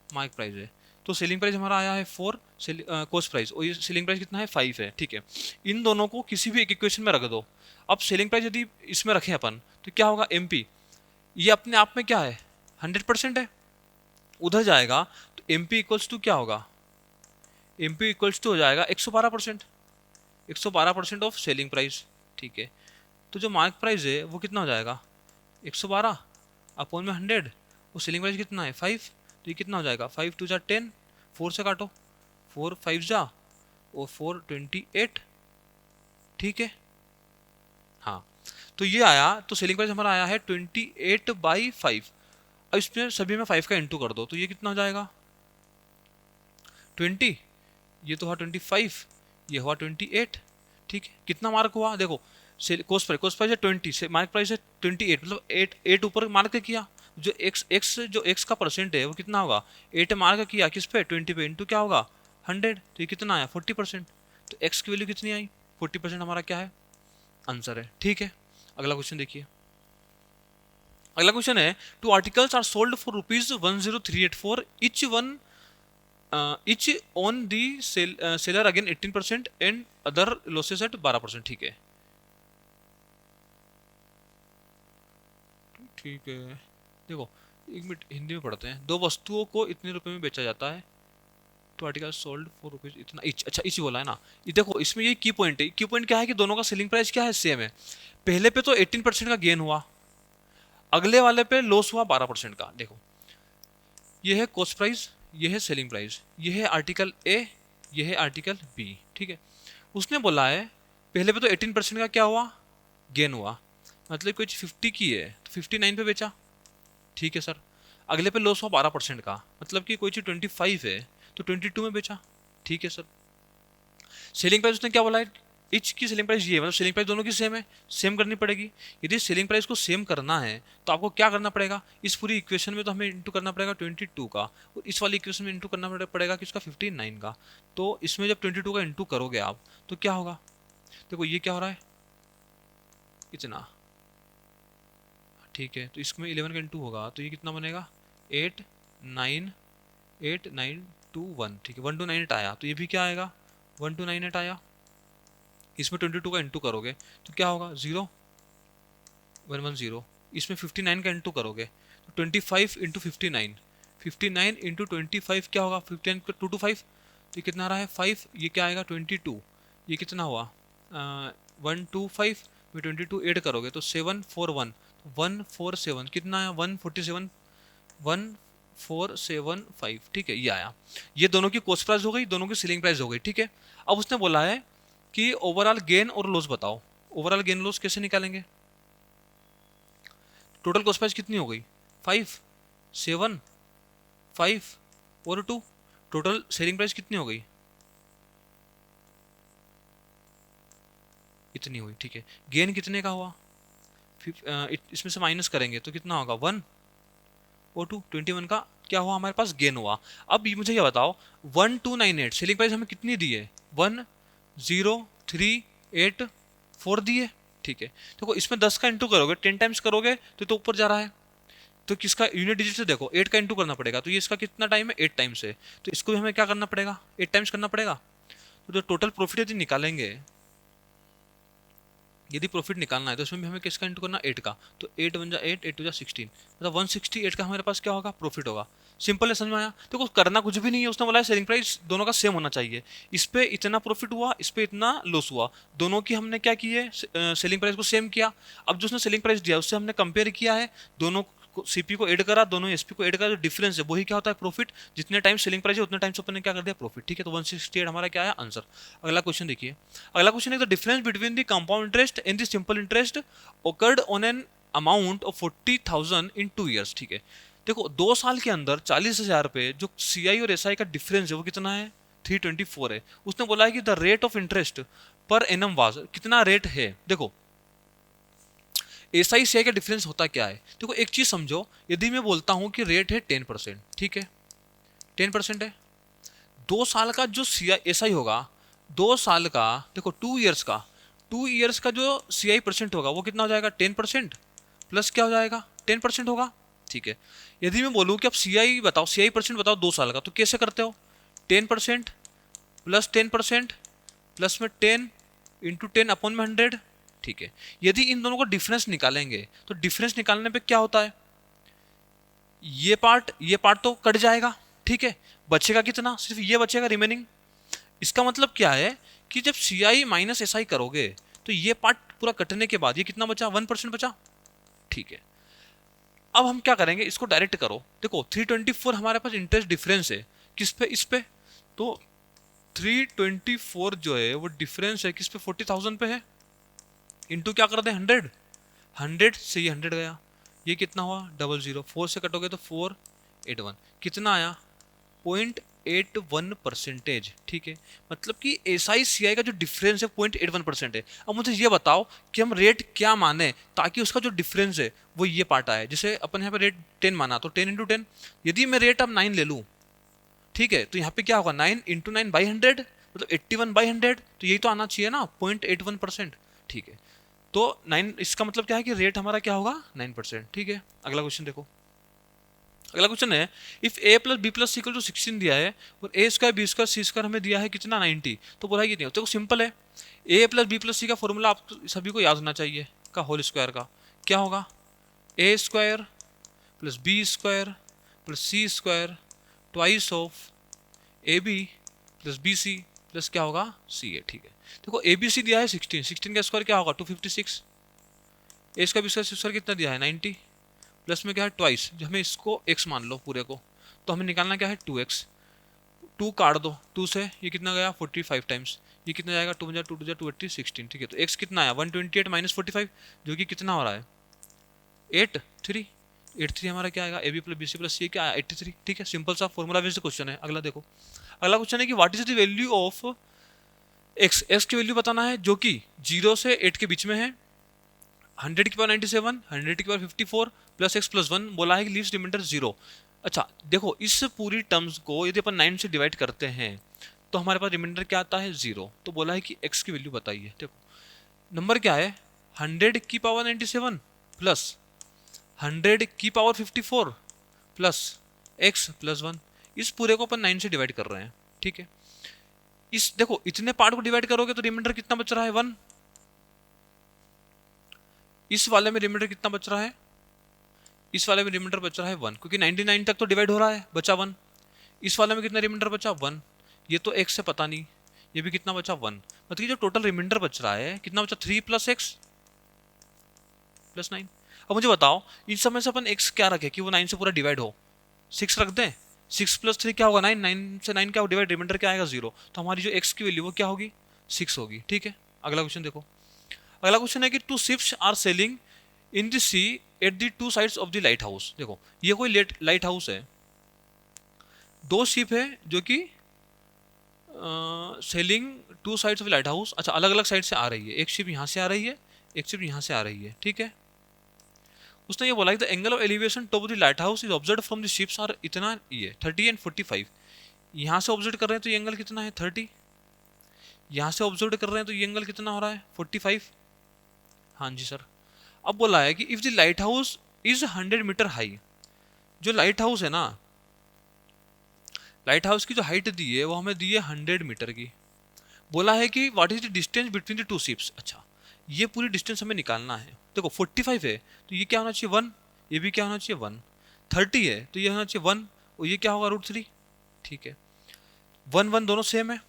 मार्क प्राइस है। तो सेलिंग प्राइस हमारा आया है 4, कॉस्ट प्राइस, और ये सेलिंग प्राइस कितना है? 5 है, ठीक है। इन दोनों को किसी भी एक इक्वेशन में रख दो। अब सेलिंग प्राइस यदि इसमें रखें अपन, तो क्या होगा? एमपी, ये अपने आप में क्या है? 100% है। उधर जाएगा तो एमपी इक्वल्स टू क्या होगा? एमपी इक्वल्स टू हो जाएगा 112%। 112% ऑफ सेलिंग प्राइस, ठीक है। तो जो मार्क प्राइस है वो कितना हो जाएगा? 112 अपॉन में 100। वो सेलिंग प्राइस कितना है? 5। तो ये कितना हो जाएगा? 5 2 जा 10, 4 से काटो, 4 5 जा और 4 28, ठीक है। हाँ, तो ये आया। तो सेलिंग प्राइस हमारा आया है 28/5। अब इसमें सभी में 5 का इंटू कर दो, तो ये कितना हो जाएगा? 20, ये तो हुआ 25, ये हुआ 28, ठीक है। कितना मार्क हुआ? देखो, कॉस्ट प्राइस है 20 से मार्क प्राइस है 28, मतलब 8 ऊपर मार्क किया। जो एक्स का परसेंट है वो कितना होगा? 8 मार्क किया किस पे? 20 पे, इंटू क्या होगा? 100। तो ये कितना आया? 40%। तो एक्स की वैल्यू कितनी आई? 40% हमारा क्या है? आंसर है, ठीक है। अगला क्वेश्चन देखिए। अगला क्वेश्चन है, two articles are sold for ₹10384 each one, each on the seller again 18% and other losses at 12%, ठीक है। ठीक है, देखो एक मिनट हिंदी में पढ़ते हैं। दो वस्तुओं को इतने रुपए में बेचा जाता है, तो आर्टिकल सोल्ड फॉर रुपीज इतना इच, अच्छा इच बोला है ना। ये देखो इसमें ये की पॉइंट है। की पॉइंट क्या है कि दोनों का सेलिंग प्राइस क्या है? सेम है। पहले पे तो 18% का गेन हुआ, अगले वाले पे लॉस हुआ 12% का। देखो, ये है कॉस्ट प्राइस, ये है सेलिंग प्राइस, ये है आर्टिकल ए, ये है आर्टिकल बी, ठीक है। उसने बोला है पहले पे तो 18% का क्या हुआ? गेन हुआ, मतलब कोई 50 की है तो 59 पे बेचा, ठीक है सर। अगले पे लॉस हुआ 12% का, मतलब कि कोई चीज 25 है तो 22 में बेचा, ठीक है सर। सेलिंग प्राइस उसने क्या बोला है? इच की सेलिंग प्राइस ये है, मतलब सेलिंग प्राइस दोनों की सेम है, सेम करनी पड़ेगी। यदि सेलिंग प्राइस को सेम करना है तो आपको क्या करना पड़ेगा? इस पूरी इक्वेशन में तो हमें इंटू करना पड़ेगा 22 का, और इस वाली इक्वेशन में इंटू करना पड़ेगा किसका? 59 का। तो इसमें जब 22 का इंटू करोगे आप तो क्या होगा? देखो ये क्या हो रहा है? इतना, ठीक है। तो इसमें 11 का इंटू होगा तो ये कितना बनेगा? 8 9 8 9 2 1, ठीक है। 1298 आया, तो ये भी क्या आएगा? 1298 आया। इसमें 22 का इंटू करोगे तो क्या होगा? 0 110। इसमें 59 का इंटू करोगे तो 25 इंटू 59, 59 इंटू 25 क्या होगा? 59 का 225, तो ये कितना आ रहा है? 5। ये क्या आएगा? 22। ये कितना हुआ? 125 में 22 ऐड करोगे तो 741, 147 कितना आया? 147, 1475, ठीक है। ये आया। ये दोनों की कॉस्ट प्राइस हो गई, दोनों की सेलिंग प्राइस हो गई, ठीक है। अब उसने बोला है कि ओवरऑल गेन और लॉस बताओ। ओवरऑल गेन लॉस कैसे निकालेंगे? टोटल कॉस्ट प्राइस कितनी हो गई? 5 7 5 और 2। टोटल सेलिंग प्राइस कितनी हो गई? इतनी हुई, ठीक है। गेन कितने का हुआ? इसमें से माइनस करेंगे तो कितना होगा 1 ओ टू 21 का क्या हुआ हमारे पास गेन हुआ। अब मुझे ये बताओ 1298 सेलिंग प्राइस हमें कितनी दी है 10,384 दी है। ठीक है देखो इसमें 10 का इंटू करोगे 10 टाइम्स करोगे तो ऊपर जा रहा है। तो किसका यूनिट डिजिट से देखो 8 का इंटू करना पड़ेगा तो ये इसका कितना टाइम है 8 टाइम्स है। तो इसको भी हमें क्या करना पड़ेगा 8 टाइम्स करना पड़ेगा। तो जो टोटल प्रॉफिट यदि निकालेंगे यदि प्रॉफिट निकालना है तो इसमें भी हमें किसका इंटू करना 8 का। तो 8 वन जा 8 8 टू जा 16 मतलब 168 का हमारे पास क्या होगा प्रॉफिट होगा। सिंपल है समझ में आया। तो कुछ करना कुछ भी नहीं है उसने बोला है सेलिंग प्राइस दोनों का सेम होना चाहिए। इस पे इतना प्रॉफिट हुआ इस पे इतना लॉस हुआ दोनों की हमने क्या की है सेलिंग प्राइस को सेम किया। अब जो उसने सेलिंग प्राइस दिया उससे हमने कंपेयर किया है दोनों सीपी को ऐड करा दोनों एसपी को ऐड करा जो डिफरेंस है वही क्या होता है प्रॉफिट। जितने टाइम सेलिंग प्राइस है उतने टाइम से अपन ने क्या कर दिया प्रॉफिट। ठीक है तो 168 हमारा क्या है आंसर। अगला क्वेश्चन देखिए। अगला क्वेश्चन है the difference between the compound interest and the simple interest occurred on an amount of 40,000 in 2 years. ठीक है देखो 2 साल के अंदर 40,000 पे जो सीआई और एसआई का डिफरेंस है वो कितना है 324 है। उसने बोला है कि the rate of interest per annum was कितना रेट है। देखो एसआई सीआई का डिफरेंस होता क्या है। देखो एक चीज समझो यदि मैं बोलता हूं कि रेट है 10% ठीक है 10% है 2 साल का जो एसआई होगा 2 साल का देखो 2 ईयर्स का जो सीआई परसेंट होगा वो कितना हो जाएगा 10% प्लस क्या हो जाएगा 10% होगा। ठीक है यदि मैं बोलूं कि आप सीआई बताओ सीआई परसेंट बताओ 2 साल का तो कैसे करते हो 10% प्लस 10% प्लस में 10 इंटू 10 अपॉन में 100। ठीक है यदि इन दोनों को डिफरेंस निकालेंगे तो डिफरेंस निकालने पे क्या होता है ये पार्ट तो कट जाएगा। ठीक है बचेगा कितना सिर्फ ये बचेगा रिमेनिंग। इसका मतलब क्या है कि जब सी आई माइनस एस आई करोगे तो ये पार्ट पूरा कटने के बाद ये कितना बचा 1% बचा। ठीक है अब हम क्या करेंगे इसको डायरेक्ट करो। देखो 324 हमारे पास इंटरेस्ट डिफरेंस है किस पे इस पे। तो 324 जो है वो डिफरेंस है किस पे 40,000 पे है इंटू क्या कर दे 100 100 से ये 100 गया ये कितना हुआ 00 4 से कटोगे तो 481 कितना आया 0.81%। ठीक है मतलब कि एस आई सी आई का जो डिफरेंस है 0.81% है। अब मुझे ये बताओ कि हम रेट क्या माने ताकि उसका जो डिफरेंस है वो ये पार्ट आए। जैसे अपन यहाँ पे रेट 10 माना तो 10 इंटू 10 यदि मैं रेट अब 9 ले लूँ ठीक है तो यहाँ पे क्या होगा 9 इंटू 9 बाई 100 मतलब 81/100 तो यही तो आना चाहिए ना 0.81%। ठीक है तो 9 इसका मतलब क्या है कि रेट हमारा क्या होगा 9%। ठीक है अगला क्वेश्चन देखो। अगला क्वेश्चन है if A plus B plus C equal to 16 दिया है और A square B square C square हमें दिया है कितना 90 तो बोला ये नहीं होता। तो सिंपल है ए प्लस बी प्लस सी का फॉर्मूला आप सभी को याद होना चाहिए का होल स्क्वायर का क्या होगा A square plus B square plus C square twice of A B plus B C plus क्या होगा सी ए। ठीक है देखो ए बी सी दिया है 16 का स्क्वायर क्या होगा 256 ए स्क्वायर बी स्क्वायर कितना दिया है 90 प्लस में क्या है ट्वाइस हमें इसको x मान लो पूरे को तो हमें निकालना क्या है 2x 2 काट दो 2 से ये कितना गया 45 टाइम्स ये कितना जाएगा 2 2 2 20 16। ठीक है तो x कितना आया 128 माइनस 45 जो कि कितना हो रहा है 83 हमारा क्या आएगा A B plus B C plus C क्या आया 83। ठीक है सिंपल सा फॉर्मूला बेस्ड क्वेश्चन है। अगला देखो अगला क्वेश्चन है कि what is the value of x की वैल्यू बताना है जो कि 0 से 8 के बीच में है 100 की पावर 97 100 की पावर 54 प्लस एक्स प्लस 1 बोला है कि लीस्ट रिमाइंडर 0। अच्छा देखो इस पूरी टर्म्स को यदि अपन 9 से डिवाइड करते हैं तो हमारे पास रिमाइंडर क्या आता है 0। तो बोला है कि x की वैल्यू बताइए। देखो नंबर क्या है 100 की पावर 97 प्लस 100 की पावर 54 प्लस x प्लस 1 इस पूरे को अपन 9 से डिवाइड कर रहे हैं। ठीक है इस देखो इतने पार्ट को डिवाइड करोगे तो रिमाइंडर कितना बच रहा है 1। इस वाले में रिमाइंडर कितना बच रहा है इस वाले में रिमाइंडर बच रहा है 1 क्योंकि 99 तक तो डिवाइड हो रहा है बचा 1। इस वाले में कितना रिमाइंडर बचा 1 ये तो x से पता नहीं ये भी कितना बचा 1 मतलब कि जो टोटल रिमाइंडर बच रहा है कितना बचा 3 प्लस एक्स प्लस 9। अब मुझे बताओ इस समय से अपन x क्या रखे कि वो 9 से पूरा डिवाइड हो 6 रख दें 6 प्लस 3 क्या होगा 9 9 से 9 क्या डिवाइड रिमाइंडर क्या आएगा 0 तो हमारी जो x की वैल्यू वो क्या होगी 6 होगी। ठीक है अगला क्वेश्चन देखो। अगला क्वेश्चन है कि 2 ships are sailing in the sea at the 2 sides of the lighthouse. देखो ये कोई लाइट हाउस है 2 शिप है जो कि selling 2 sides of light house. अच्छा अलग अलग साइड से आ रही है एक शिप यहाँ से आ रही है एक शिप यहाँ से आ रही है। ठीक है उसने ये बोला कि the angle of elevation top of the lighthouse is observe from the ships are इतना, ये 30 एंड 45। यहाँ से ऑब्जर्व कर रहे हैं तो ये एंगल कितना है 30, यहाँ से ऑब्जर्व कर रहे हैं तो ये एंगल कितना हो रहा है 45। हाँ जी सर। अब बोला है कि if the lighthouse is 100 metre high, जो लाइट हाउस है ना, लाइट हाउस की जो हाइट दी है वो हमें दी है 100 मीटर की। बोला है कि what is the distance between the two ships. अच्छा, ये पूरी डिस्टेंस हमें निकालना है। देखो 45 है तो ये क्या होना चाहिए 1, ये भी क्या होना चाहिए 1। 30 है तो ये होना चाहिए 1, और ये क्या होगा √3। ठीक है, 1 1 दोनों सेम है।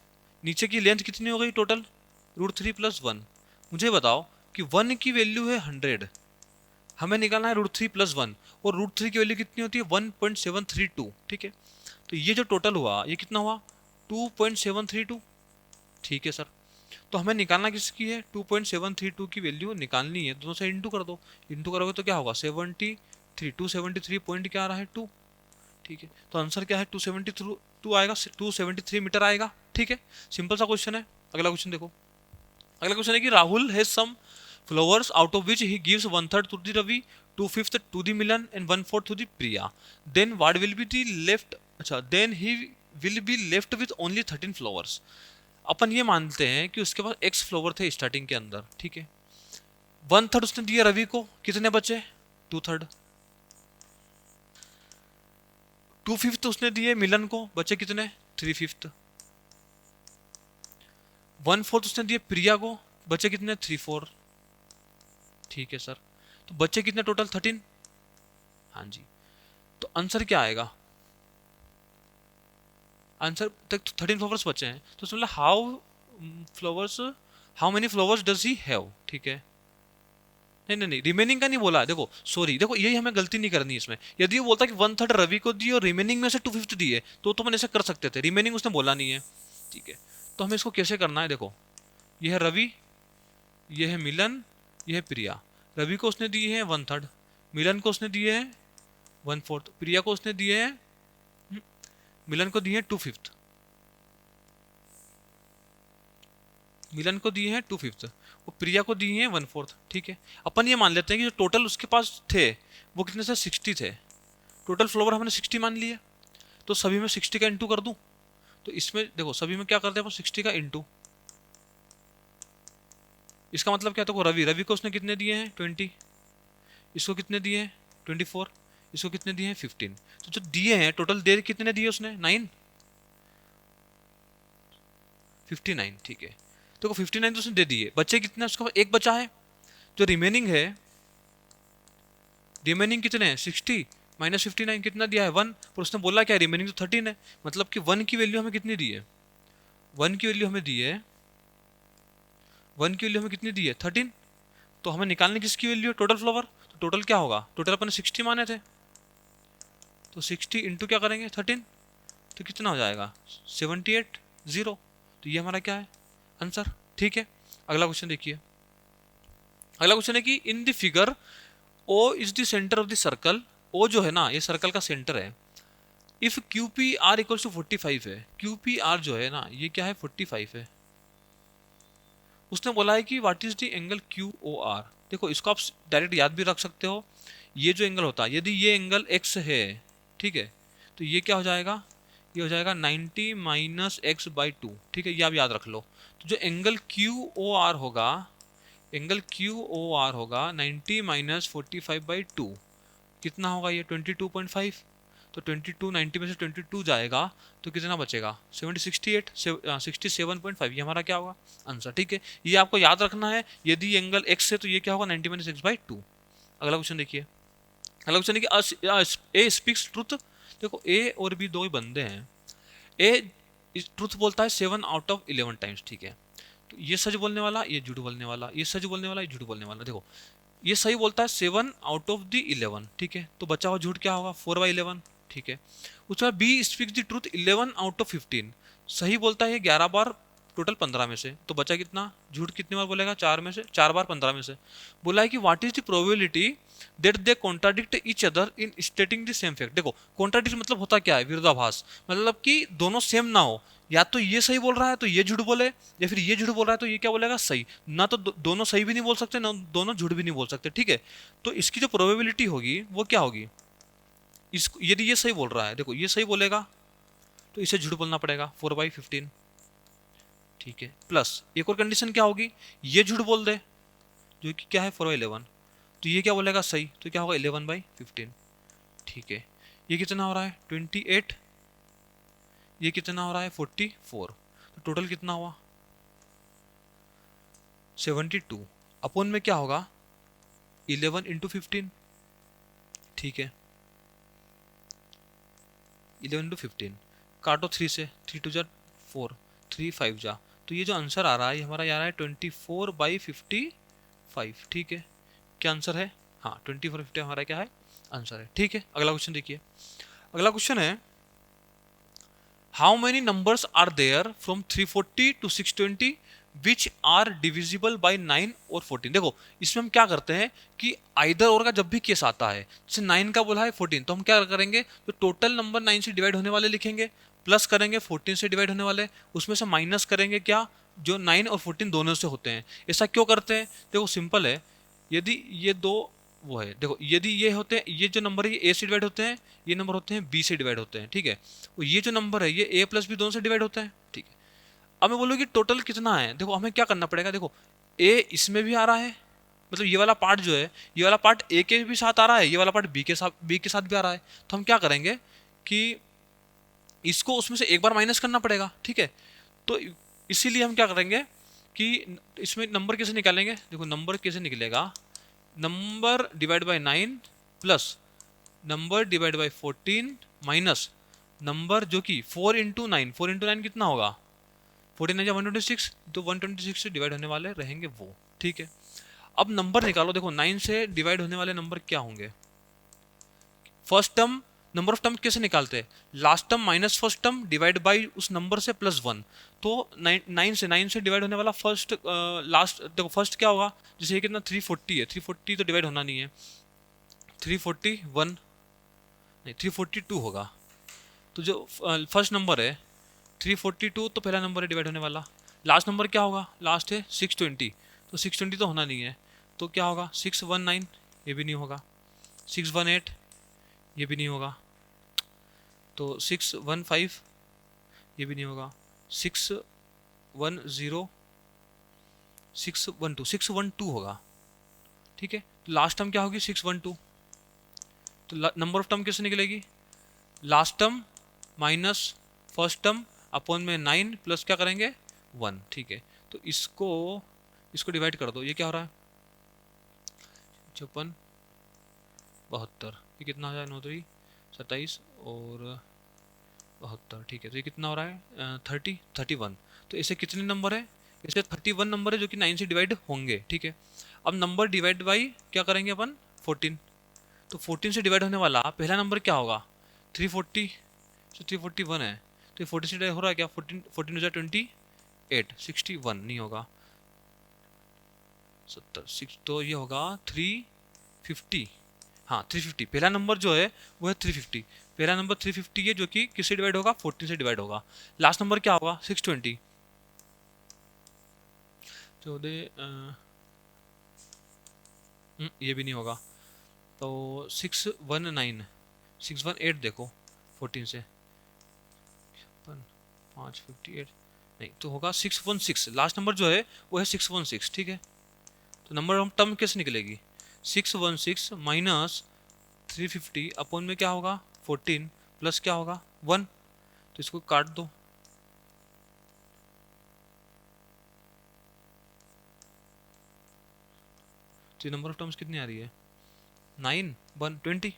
नीचे की लेंथ कितनी हो गई टोटल, √3 + 1। मुझे बताओ कि 1 की वैल्यू है 100, हमें निकालना है √3 + 1, और √3 की वैल्यू कितनी होती है 1.732। ठीक है, तो ये जो टोटल हुआ ये कितना हुआ 2.732। ठीक है सर, तो हमें निकालना किसकी है 2.732 की वैल्यू निकालनी है, दोनों से इंटू कर दो। इंटू करोगे तो क्या होगा 73, 273 पॉइंट क्या आ रहा है 2। ठीक है, तो आंसर क्या है 272 आएगा, 273 मीटर आएगा। ठीक है, सिंपल सा क्वेश्चन है। अगला क्वेश्चन देखो। अगला क्वेश्चन है कि Rahul has some flowers out of which he gives 1/3 to the Ravi, 2/5 to the Milan and 1/4 to the Priya, then what will be the left, अच्छा then he will be left with only 13 flowers. अपन ये मानते हैं कि उसके पास एक्स फ्लावर थे starting के अंदर। ठीक है, 1/3 उसने दिया रवि को, कितने बचे 2/3। 2/5 उसने दिए मिलन को, बचे कितने 3/5। 1/4 उसने दिए प्रिया को, बचे कितने 3/4। ठीक है सर, तो बचे कितने टोटल 13। हाँ जी, तो आंसर क्या आएगा, आंसर तक 13 फ्लावर्स बचे हैं, तो उसमें flowers how many flowers does he have. ठीक है, नहीं नहीं नहीं, रिमेनिंग का नहीं बोला। देखो सॉरी, देखो यही हमें गलती नहीं करनी इसमें। यदि वो बोलता कि 1/3 रवि को दिए और रिमेनिंग में से 2/5 दिए तो अपन ऐसे कर सकते थे, रिमेनिंग उसने बोला नहीं है। ठीक है, तो हमें इसको कैसे करना है, देखो ये है रवि, ये है मिलन, ये है प्रिया। रवि को उसने दिए हैं 1/3, मिलन को उसने दिए हैं 1/4, प्रिया को उसने दिए हैं, मिलन को दिए हैं 2/5, मिलन को दिए हैं 2/5 और प्रिया को दिए हैं 1/4। ठीक है, अपन ये मान लेते हैं कि जो टोटल उसके पास थे वो कितने से 60 थे। टोटल फ्लावर हमने 60 मान लिए, तो सभी में 60 का इंटू कर दूं। तो इसमें देखो सभी में क्या करते हैं अपन 60 का इंटू। इसका मतलब क्या, देखो रवि, रवि को उसने कितने दिए हैं 20, इसको कितने दिए हैं 24, इसको कितने दिए हैं 15। तो जो दिए हैं टोटल दे कितने दिए उसने 9, 59। ठीक है, तो 59 तो उसने दे दिए, बच्चे कितने उसका एक बचा है। जो रिमेनिंग है, रिमेनिंग कितने हैं 60 माइनस 59 कितना दिया है 1, पर उसने बोला क्या रिमेनिंग तो 13 है, मतलब कि 1 की वैल्यू हमें कितनी दी है, 1 की वैल्यू हमें दी है, 1 की वैल्यू हमें कितनी दी है 13। तो हमें निकालने किसकी वैल्यू है टोटल फ्लावर, तो टोटल क्या होगा, टोटल अपन 60 माने थे, तो 60 इंटू क्या करेंगे 13, तो कितना हो जाएगा 78 0। तो ये हमारा क्या है आंसर। ठीक है, अगला क्वेश्चन देखिए। अगला क्वेश्चन है कि in the figure O is the centre of the circle, O जो है ना ये सर्कल का सेंटर है। If Q P R equals to 45 है, क्यू पी आर जो है ना ये क्या है 45 है। उसने बोला है कि what is the angle Q O R. देखो इसको आप डायरेक्ट याद भी रख सकते हो, ये जो एंगल होता है यदि ये एंगल एक्स है, ठीक है, तो ये क्या हो जाएगा, ये हो जाएगा 90 माइनस एक्स बाई 2। ठीक है, ये आप याद रख लो। तो जो एंगल क्यू ओ आर होगा, एंगल क्यू ओ आर होगा 90 माइनस 45/2, कितना होगा ये 22.5। तो 22 90 में से 22 जाएगा तो कितना बचेगा 68 67.5, ये हमारा क्या होगा आंसर। ठीक है, ये आपको याद रखना है। यदि एंगल एक्स है तो ये क्या होगा 90 माइनस x/2। अगला क्वेश्चन देखिए। अगला क्वेश्चन है कि ए स्पीक्स ट्रुथ। देखो ए और बी दो ही बंदे हैं, ए ट्रुथ बोलता है 7 आउट ऑफ 11 टाइम्स। ठीक है, तो ये सच बोलने वाला, ये झूठ बोलने वाला, ये सच बोलने वाला, ये झूठ बोलने वाला। देखो ये सही बोलता है 7 आउट ऑफ द 11। ठीक है, तो बचा हुआ झूठ क्या होगा 4/11। ठीक है, उसके बाद B speaks the truth 11 out of 15, सही बोलता है ये 11 बार टोटल 15 में से, तो बचा कितना, झूठ कितनी बार बोलेगा, 4 में से, 4 बार 15 में से। बोला है कि what is the probability that they contradict each other in stating the same fact. देखो कॉन्ट्राडिक्ट मतलब होता क्या है, विरोधाभास, मतलब कि दोनों सेम ना हो, या तो ये सही बोल रहा है तो ये झूठ बोले, या फिर ये झूठ बोल रहा है तो ये क्या बोलेगा, सही ना, तो दोनों सही भी नहीं बोल सकते ना दोनों झूठ भी नहीं बोल सकते, ठीक है। तो इसकी जो प्रोबेबिलिटी होगी वो क्या होगी, इसको यदि ये सही बोल रहा है, देखो ये सही बोलेगा तो इसे झूठ बोलना पड़ेगा 4/15, ठीक है। प्लस एक और कंडीशन क्या होगी, ये झूठ बोल दे जो कि क्या है 4/11, तो ये क्या बोलेगा सही, तो क्या होगा 11/15, ठीक है। ये कितना हो रहा है 28, ये कितना हो रहा है 44, तो टोटल कितना हुआ 72, अपोन में क्या होगा 11 × 15, ठीक है। 11 × 15 काटो 3 से, 3 × 2 = 4, 3 5 जा, तो ये जो आंसर आ रहा है ये हमारा आ रहा है 24/55, ठीक है। क्या आंसर है, हाँ 24/50 हमारा क्या है आंसर है, ठीक है। अगला क्वेश्चन देखिए, अगला क्वेश्चन है how many numbers are there from 340 to 620 which are divisible by 9 और 14। देखो इसमें हम क्या करते हैं कि आइदर और का जब भी केस आता है, जैसे 9 का बोला है 14, तो हम क्या करेंगे, जो टोटल नंबर 9 से डिवाइड होने वाले लिखेंगे, प्लस करेंगे 14 से डिवाइड होने वाले, उसमें से माइनस करेंगे क्या, जो 9 और 14 दोनों से होते हैं। ऐसा क्यों करते हैं, देखो सिंपल है, यदि ये दो वो है, देखो यदि ये होते हैं, ये जो नंबर है ये ए से डिवाइड होते हैं, ये नंबर होते हैं बी से डिवाइड होते हैं, ठीक है। और ये जो नंबर है ये ए प्लस बी दोनों से डिवाइड होता है, ठीक है। अब मैं बोलूँ कि टोटल कितना है, देखो हमें क्या करना पड़ेगा, देखो ए इसमें भी आ रहा है, मतलब ये वाला पार्ट जो है, ये वाला पार्ट ए के भी साथ आ रहा है, ये वाला पार्ट बी के साथ भी आ रहा है, तो हम क्या करेंगे कि इसको उसमें से एक बार माइनस करना पड़ेगा, ठीक है। तो इसीलिए हम क्या करेंगे कि इसमें नंबर कैसे निकालेंगे, देखो नंबर कैसे निकलेगा, number divide by 9 plus number divide by 14 minus number जो कि 4 × 9, 4 × 9 कितना होगा 14 या 126, तो 126 से डिवाइड होने वाले रहेंगे वो, ठीक है। अब नंबर निकालो, देखो 9 से डिवाइड होने वाले नंबर क्या होंगे, first term, number of term कैसे निकालते हैं, last term minus first term divide by उस नंबर से प्लस 1, तो 9 से डिवाइड होने वाला फर्स्ट लास्ट, देखो फर्स्ट क्या होगा, जैसे ये कितना 340 है, 340 तो डिवाइड होना नहीं है, 341 नहीं 342 होगा, तो जो फर्स्ट नंबर है 342 तो पहला नंबर है डिवाइड होने वाला, लास्ट नंबर क्या होगा, लास्ट है 620, तो 620 तो होना नहीं है, तो क्या होगा 619, ये भी नहीं होगा, 618 ये भी नहीं होगा, तो 615 ये भी नहीं होगा, 610 612 होगा, ठीक है। लास्ट टर्म क्या होगी 612, तो नंबर ऑफ टर्म कैसे निकलेगी, last term minus first term upon में 9 प्लस क्या करेंगे 1, ठीक है। तो इसको डिवाइड कर दो, ये क्या हो रहा है 56 72, ये कितना हो जाए 9 3 27 और 72, ठीक है। तो ये कितना हो रहा है 31, तो ऐसे कितने नंबर है, इससे 31 नंबर है जो कि 9 से डिवाइड होंगे, ठीक है। अब नंबर डिवाइड बाई क्या करेंगे अपन 14, तो 14 से डिवाइड होने वाला पहला नंबर क्या होगा 340, तो 341 है, तो 40 से डिवाइड हो रहा है क्या 14 14 हो जाए 28, 61 नहीं होगा 70 6, तो ये होगा 350, हाँ 350, पहला नंबर जो है वो है 350, पहला नंबर 350 है जो कि किससे डिवाइड होगा 14 से डिवाइड होगा, लास्ट नंबर क्या होगा 620, 14 ये भी नहीं होगा, तो 619 618 देखो 14 से 558 नहीं, तो होगा 616, लास्ट नंबर जो है वो है 616, ठीक है। तो नंबर ऑफ टर्म कैसे निकलेगी 616 माइनस 350 अपॉन में क्या होगा 14 प्लस क्या होगा 1, तो इसको काट दो, तो नंबर ऑफ टर्म्स कितनी आ रही है 9 1 20,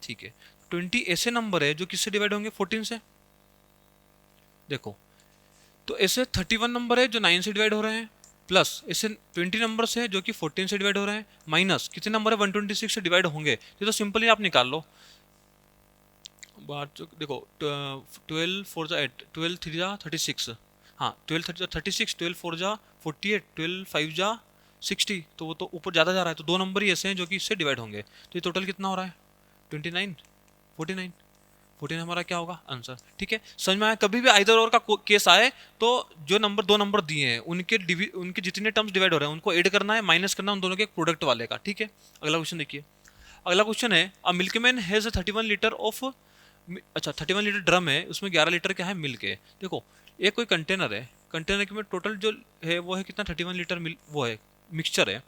ठीक है। 20 ऐसे नंबर है जो किससे डिवाइड होंगे 14 से, देखो तो ऐसे 31 नंबर है जो 9 से डिवाइड हो रहे हैं, प्लस ऐसे 20 नंबर्स है जो कि 14 से डिवाइड हो रहे हैं, माइनस कितने नंबर है 126 से डिवाइड होंगे, ये तो सिंपली आप निकाल लो, बात देखो 12 4 8 12 3 36, हाँ 12 36, 12 4 जा 48, 12 5 जा 60, तो वो तो ऊपर ज़्यादा जा रहा है, तो दो नंबर ही ऐसे हैं जो कि इससे डिवाइड होंगे, तो ये टोटल कितना हो रहा है 29, 49, 14 हमारा क्या होगा आंसर। ठीक है, समझ में आया। कभी भी आइदर और का केस आए तो जो नंबर दो नंबर दिए हैं उनके जितने टर्म्स डिवाइड हो रहे हैं उनको ऐड करना है, माइनस करना है उन दोनों के प्रोडक्ट वाले का। ठीक है, अगला क्वेश्चन देखिए। अगला क्वेश्चन है अ मिल्कमैन हैज 31 लीटर ऑफ, अच्छा 31 लीटर ड्रम है, उसमें 11 लीटर क्या है मिल्क है। देखो एक कोई कंटेनर है, कंटेनर के में टोटल जो है वो है कितना 31 लीटर मिल्क, वो है मिक्सचर है,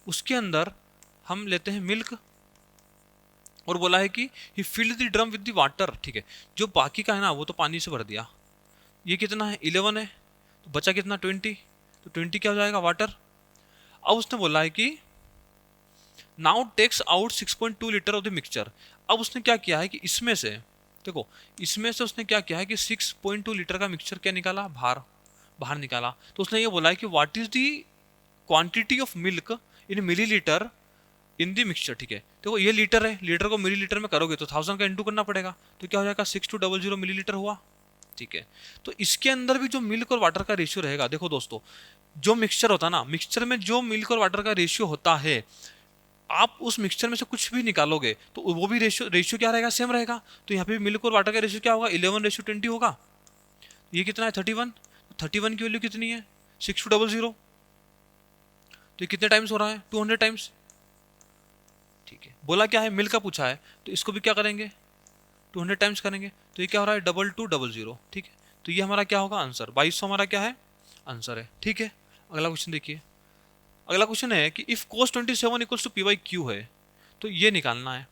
उसके अंदर हम लेते हैं मिल्क और बोला है कि he filled the drum with the water. ठीक है, जो बाकी का है ना वो तो पानी से भर दिया, ये कितना है 11 है, तो बचा कितना 20, तो 20 क्या हो जाएगा वाटर। अब उसने बोला है कि now takes out 6.2 litre of the mixture. अब उसने क्या किया है कि इसमें से देखो, इसमें से उसने क्या किया है कि 6.2 लीटर का मिक्सचर क्या निकाला, बाहर बाहर निकाला। तो उसने ये बोला है कि what is the quantity of milk in millilitre in the mixture. ठीक है, देखो ये लीटर है, लीटर को मिलीलीटर में करोगे तो 1000 का इंटू करना पड़ेगा, तो क्या हो जाएगा 6200 मिलीलीटर हुआ। ठीक है, तो इसके अंदर भी जो मिल्क और वाटर का रेशियो रहेगा, देखो दोस्तों जो मिक्सचर होता है ना, मिक्सचर में जो मिल्क और वाटर का रेशियो होता है, आप उस मिक्सचर में से कुछ भी निकालोगे तो वो भी रेशियो रेशियो क्या रहेगा, सेम रहेगा। तो यहाँ पे मिल्क और वाटर का रेशियो क्या होगा 11:20 होगा। ये कितना है 31, 31 की वैल्यू कितनी है 6200, तो ये कितने टाइम्स हो रहा है 200 टाइम्स। ठीक है, बोला क्या है मिल्क का पूछा है, तो इसको भी क्या करेंगे 200 टाइम्स करेंगे, तो ये क्या हो रहा है 2200। ठीक है, तो ये हमारा क्या होगा आंसर, 2200 हमारा क्या है आंसर है। ठीक है, अगला क्वेश्चन देखिए। अगला क्वेश्चन है कि if cos 27 equals to P by Q है, तो ये निकालना है।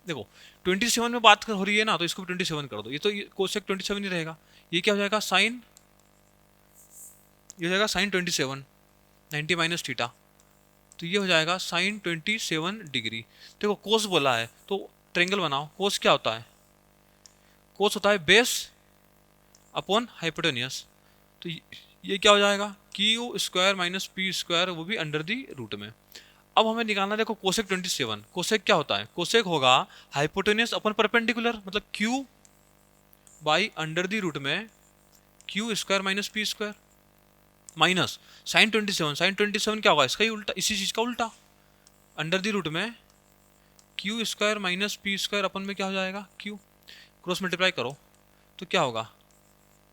देखो 27 में बात हो रही है ना, तो इसको भी 27 कर दो, ये तो कोसेक 27 ही रहेगा। ये क्या हो जाएगा साइन, ये हो जाएगा साइन 27 90 माइनस थीटा, तो ये हो जाएगा साइन 27 डिग्री। देखो कोस बोला है तो ट्रेंगल बनाओ, कोस क्या होता है, कोस होता है बेस अपॉन हाइपोटेनियस, तो ये क्या हो जाएगा Q square minus P square, वो भी अंडर दी रूट में। अब हमें निकालना, देखो कोसेक 27, कोसेक क्या होता है, कोसेक होगा हाइपोटेनियस अपन परपेंडिकुलर, मतलब Q by under the root में Q square minus P square, minus sine 27, sine 27 क्या होगा इसका ही उल्टा, इसी चीज का उल्टा, अंडर दी रूट में Q square minus P square upon में क्या हो जाएगा क्यू, क्रॉस मल्टीप्लाई करो तो क्या होगा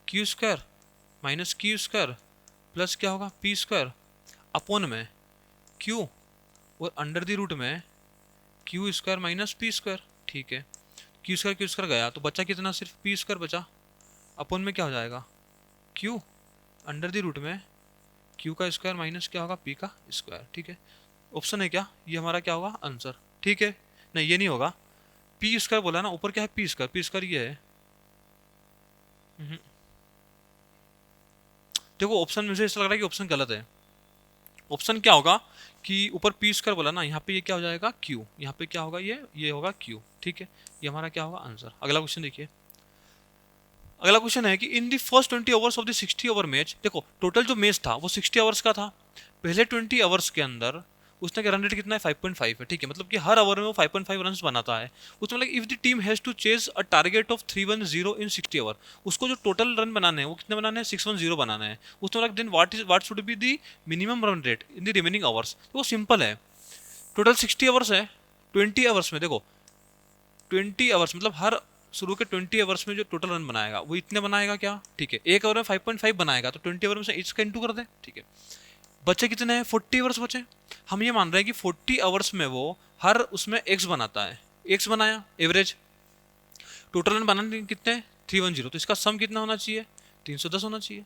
Q square minus Q square plus क्या होगा पी स्क्वायर अपॉन में क्यू और अंडर दी रूट में Q square minus P square. ठीक है, क्यू स्क्वायर गया तो बचा कितना, सिर्फ पी स्क्वायर बचा, अपॉन में क्या हो जाएगा क्यू अंडर दी रूट में क्यू का स्क्वायर माइनस क्या होगा पी का स्क्वायर। ठीक है, ऑप्शन है क्या, ये हमारा क्या होगा आंसर। ठीक है, नहीं ये नहीं होगा, पी स्क्वायर बोला ना, ऊपर क्या है पी स्क्वायर ये है। देखो ऑप्शन मुझे ऐसा लग रहा है कि ऑप्शन गलत है। ऑप्शन क्या होगा कि ऊपर पी स्क्वायर बोला ना, यहाँ पे ये क्या हो जाएगा क्यू, यहाँ पे क्या होगा ये होगा क्यू। ठीक है, ये हमारा क्या होगा आंसर। अगला क्वेश्चन देखिए। अगला क्वेश्चन है कि in the first 20 overs of the 60 over match, देखो टोटल जो मैच था वो 60 ओवर्स का था, पहले 20 ओवर्स के अंदर उसने रन रेट कितना है 5.5 है। ठीक है, मतलब कि हर ओवर में वो 5.5 रन बनाता है। उसमें मतलब if the team has to chase a target of 310 in 60 over, उसको जो टोटल रन बनाने हैं वो कितने बनाने हैं 610 बनाने हैं। उसमें मतलब then what should be the minimum run rate in the remaining overs. तो वो सिंपल है, टोटल 60 ओवर्स है, 20 ओवर्स में देखो 20 ओवर्स मतलब हर शुरू के 20 ओवर्स में जो टोटल रन बनाएगा वो इतने बनाएगा क्या। ठीक है, एक ओवर में 5.5 बनाएगा तो 20 ओवर में से इसका इंटू कर दे। ठीक है, बचे कितने हैं 40 ओवर्स बचे। हम ये मान रहे हैं कि 40 ओवर्स में वो हर उसमें एक्स बनाता है, एक्स बनाया एवरेज, टोटल रन बनाने कितने 310, तो इसका सम कितना होना चाहिए 310 होना चाहिए।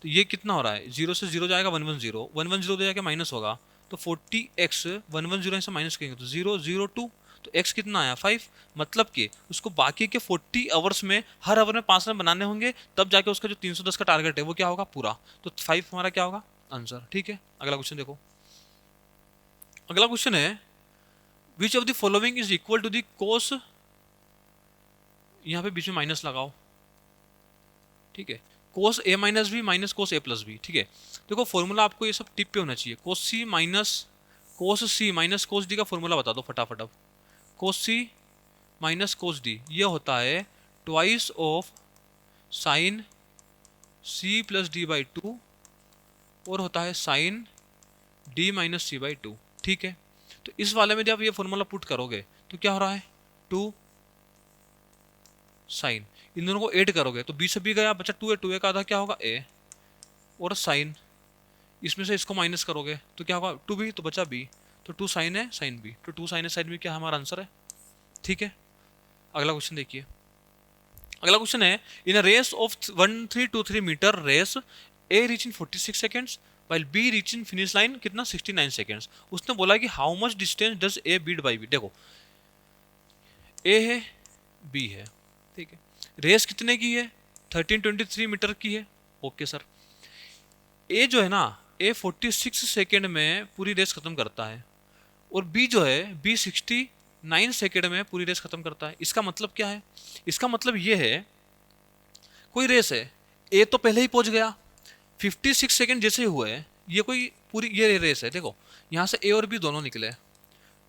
तो ये कितना हो रहा है, जीरो से जीरो जाएगा 110, 110 जाके माइनस होगा तो 40x 110 से माइनस करेंगे तो 002, तो x कितना आया 5, मतलब कि उसको बाकी के 40 आवर्स में हर आवर में 5 रन बनाने होंगे, तब जाके उसका जो 310 का टारगेट है वो क्या होगा पूरा, तो 5 हमारा क्या होगा आंसर। ठीक है, अगला क्वेश्चन देखो। अगला क्वेश्चन है which of the following is equal to the cos, यहाँ पे बीच में माइनस लगाओ। ठीक है, cos A minus B minus cos A plus B. ठीक है, देखो फॉर्मूला आपको ये सब टिप पे होना चाहिए, कोस सी माइनस कोस डी का फॉर्मूला बता दो फटाफट। अब कोस सी माइनस कोस डी ये होता है twice of sine C plus D by two और होता है sine D minus C by two. ठीक है, तो इस वाले में जब ये फॉर्मूला पुट करोगे तो क्या हो रहा है, टू साइन, इन दोनों को ऐड करोगे तो बी से बी गया, बचा टू है, टू ए का आधा क्या होगा ए, और साइन इसमें से इसको माइनस करोगे तो क्या होगा, टू बी तो बचा बी, तो टू साइन है साइन बी, तो टू साइन है साइन बी क्या हमारा आंसर है। ठीक है, अगला क्वेश्चन देखिए। अगला क्वेश्चन है, in a race of 1323 metre race A reach in 46 seconds while B reach in finish line कितना 69 सेकेंड्स। उसने बोला कि how much distance does A beat by B. देखो ए है बी है, ठीक है, रेस कितने की है 1323 मीटर की है। ओके सर, ए जो है ना ए 46 सेकेंड में पूरी रेस खत्म करता है और बी जो है बी 69 सेकेंड में पूरी रेस खत्म करता है। इसका मतलब क्या है, इसका मतलब ये है कोई रेस है, ए तो पहले ही पहुंच गया 56 सेकेंड जैसे ही हुए, ये कोई पूरी ये रेस है। देखो यहाँ से ए और बी दोनों निकले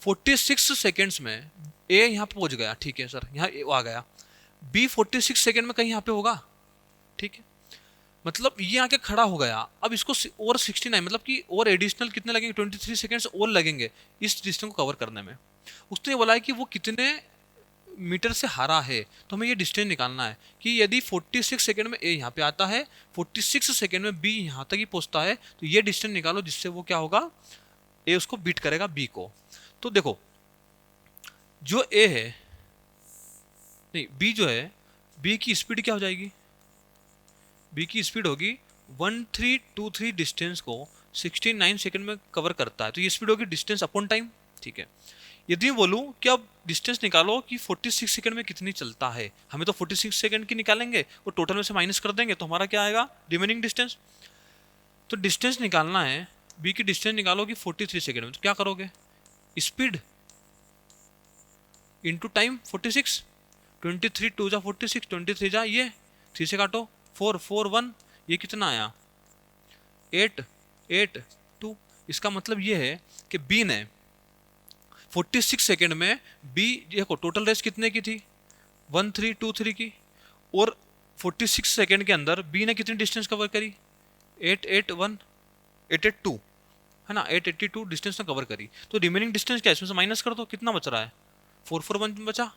46 सेकेंड्स में, ए यहाँ पे पहुंच गया, ठीक है सर, यहाँ ए आ गया, बी 46 सेकेंड में कहीं यहाँ पे होगा, ठीक है, मतलब ये आके खड़ा हो गया। अब इसको और 69 मतलब कि और एडिशनल कितने लगेंगे, 23 सेकेंड्स और लगेंगे इस डिस्टेंस को कवर करने में। उसने बोला है कि वो कितने मीटर से हारा है, तो हमें ये डिस्टेंस निकालना है कि यदि 46 सेकेंड में ए यहाँ पे आता है, 46 सेकेंड में बी यहाँ तक ही पहुँचता है, तो ये डिस्टेंस निकालो जिससे वो क्या होगा, ए उसको बीट करेगा बी को। तो देखो जो ए है, नहीं बी जो है, बी की स्पीड क्या हो जाएगी, बी की स्पीड होगी 1323 डिस्टेंस को 69 सेकंड में कवर करता है, तो ये स्पीड होगी डिस्टेंस अपॉन टाइम। ठीक है, यदि मैं बोलूँ कि अब डिस्टेंस निकालो कि 46 सेकंड में कितनी चलता है, हमें तो 46 सेकंड की निकालेंगे और टोटल में से माइनस कर देंगे तो हमारा क्या आएगा, रिमेनिंग डिस्टेंस। तो डिस्टेंस निकालना है, बी की डिस्टेंस निकालो कि 43 सेकंड में, तो क्या करोगे, स्पीड इंटू टाइम 46, 23 टू जा 46, 23 जा ये 3 से काटो 4 4 1, ये कितना आया 8 8 2। इसका मतलब ये है कि बी ने 46 सेकेंड में, बी देखो टोटल रेस कितने की थी 1323 की, और 46 सेकेंड के अंदर बी ने कितनी डिस्टेंस कवर करी 881 882 है ना, 882 डिस्टेंस ने कवर करी। तो रिमेनिंग डिस्टेंस क्या है, इसमें से माइनस कर दो, कितना बच रहा है 441 बचा,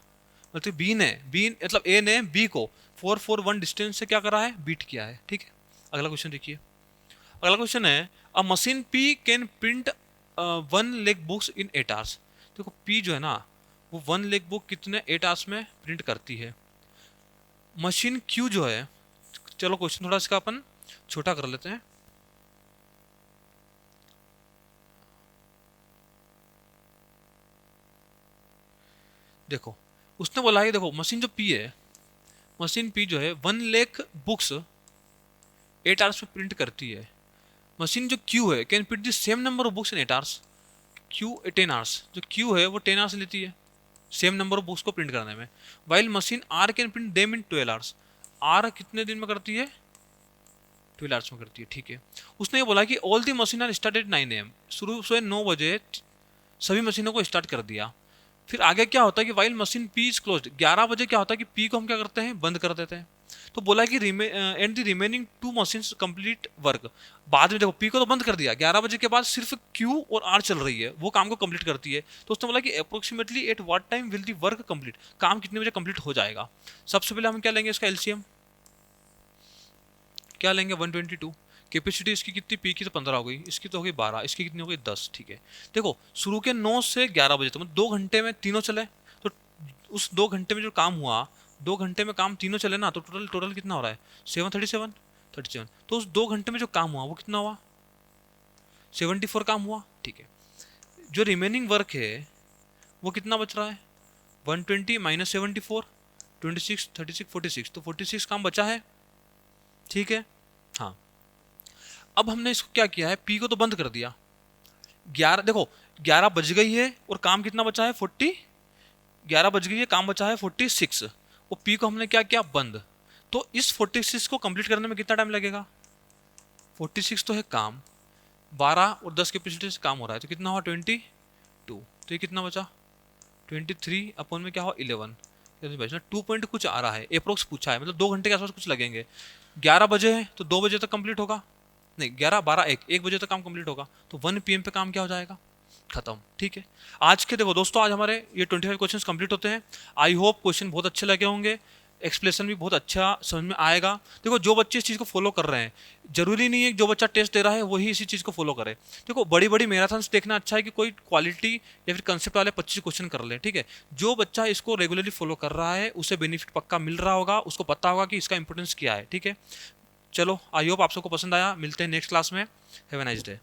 मतलब बी मतलब ए ने बी को 441 डिस्टेंस से क्या करा है, बीट किया है। ठीक है, अगला क्वेश्चन देखिए। अगला क्वेश्चन है, अ machine P can print 1 leg books in 8 hours. देखो पी जो है ना वो 1 लेग बुक कितने 8 आवर्स में प्रिंट करती है। मशीन क्यू जो है, चलो क्वेश्चन थोड़ा इसका अपन छोटा कर लेते हैं। देखो उसने बोला है, देखो मशीन जो पी है, मशीन पी जो है 1 लाख बुक्स 8 आवर्स में प्रिंट करती है। मशीन जो क्यू है can print the same number of books in 8 hours, Q 10 hours, जो क्यू है वो 10 आवर्स लेती है सेम नंबर ऑफ बुक्स को प्रिंट करने में। While machine R can print them in 12 hours, R कितने दिन में करती है 12 आवर्स में करती है। ठीक है, उसने ये बोला कि all the machine are started 9 AM, शुरू से 9 बजे सभी मशीनों को स्टार्ट कर दिया। फिर आगे क्या होता है कि while machine P is closed, 11 बजे क्या होता है कि पी को हम क्या करते हैं, बंद कर देते हैं। तो बोला कि and the remaining 2 machines complete work. बाद में देखो पी को तो बंद कर दिया, 11 बजे के बाद सिर्फ क्यू और आर चल रही है, वो काम को कंप्लीट करती है। तो उसने बोला कि approximately at what time will the work complete, काम कितने बजे कंप्लीट हो जाएगा। सबसे पहले हम क्या लेंगे, इसका एलसीएम क्या लेंगे 122। कैपेसिटी इसकी कितनी, पी की तो 15 हो गई, इसकी तो हो गई 12, इसकी कितनी हो गई 10। ठीक है, देखो शुरू के 9 से 11 बजे तक मतलब 2 घंटे में तीनों चले, तो उस 2 घंटे में जो काम हुआ, 2 घंटे में काम तीनों चले ना, तो टोटल टोटल कितना हो रहा है 737। तो उस 2 घंटे में जो काम हुआ वो कितना हुआ 74 काम हुआ। ठीक है, जो रिमेनिंग वर्क है वो कितना बच रहा है 120 माइनस 74, 26 36 46, तो 46 काम बचा है। ठीक है, हाँ अब हमने इसको क्या किया है, पी को तो बंद कर दिया, 11 देखो 11 बज गई है और काम कितना बचा है 40, 11 बज गई है काम बचा है 46, और पी को हमने क्या किया बंद। तो इस 46 को कंप्लीट करने में कितना टाइम लगेगा, 46 तो है काम, 12 और 10 कैपेसिटी से काम हो रहा है, तो कितना हुआ 22, तो ये कितना बचा 23 अपॉन में क्या हुआ 11, टू पॉइंट कुछ आ रहा है, अप्रोक्स पूछा है, मतलब 2 घंटे के आसपास कुछ लगेंगे। 11 बजे है तो 2 बजे तक कंप्लीट होगा, नहीं 11 12 1 बजे तक काम कंप्लीट होगा, तो 1 PM पे काम क्या हो जाएगा, खत्म। ठीक है, आज के देखो दोस्तों, आज हमारे ये 25 क्वेश्चंस कंप्लीट होते हैं। आई होप क्वेश्चन बहुत अच्छे लगे होंगे, एक्सप्लेनेशन भी बहुत अच्छा समझ में आएगा। देखो जो बच्चे इस चीज़ को फॉलो कर रहे हैं, जरूरी नहीं है कि जो बच्चा टेस्ट दे रहा है वही इसी चीज़ को फॉलो करे। देखो बड़ी बड़ी मैराथन्स देखना अच्छा है कि कोई क्वालिटी या फिर कंसेप्ट वाले 25 क्वेश्चन कर ले। ठीक है, जो बच्चा इसको रेगुलरली फॉलो कर रहा है उसे बेनिफिट पक्का मिल रहा होगा, उसको पता होगा कि इसका इंपॉर्टेंस क्या है। ठीक है, चलो आई होप आप सबको पसंद आया, मिलते हैं नेक्स्ट क्लास में। Have a nice day.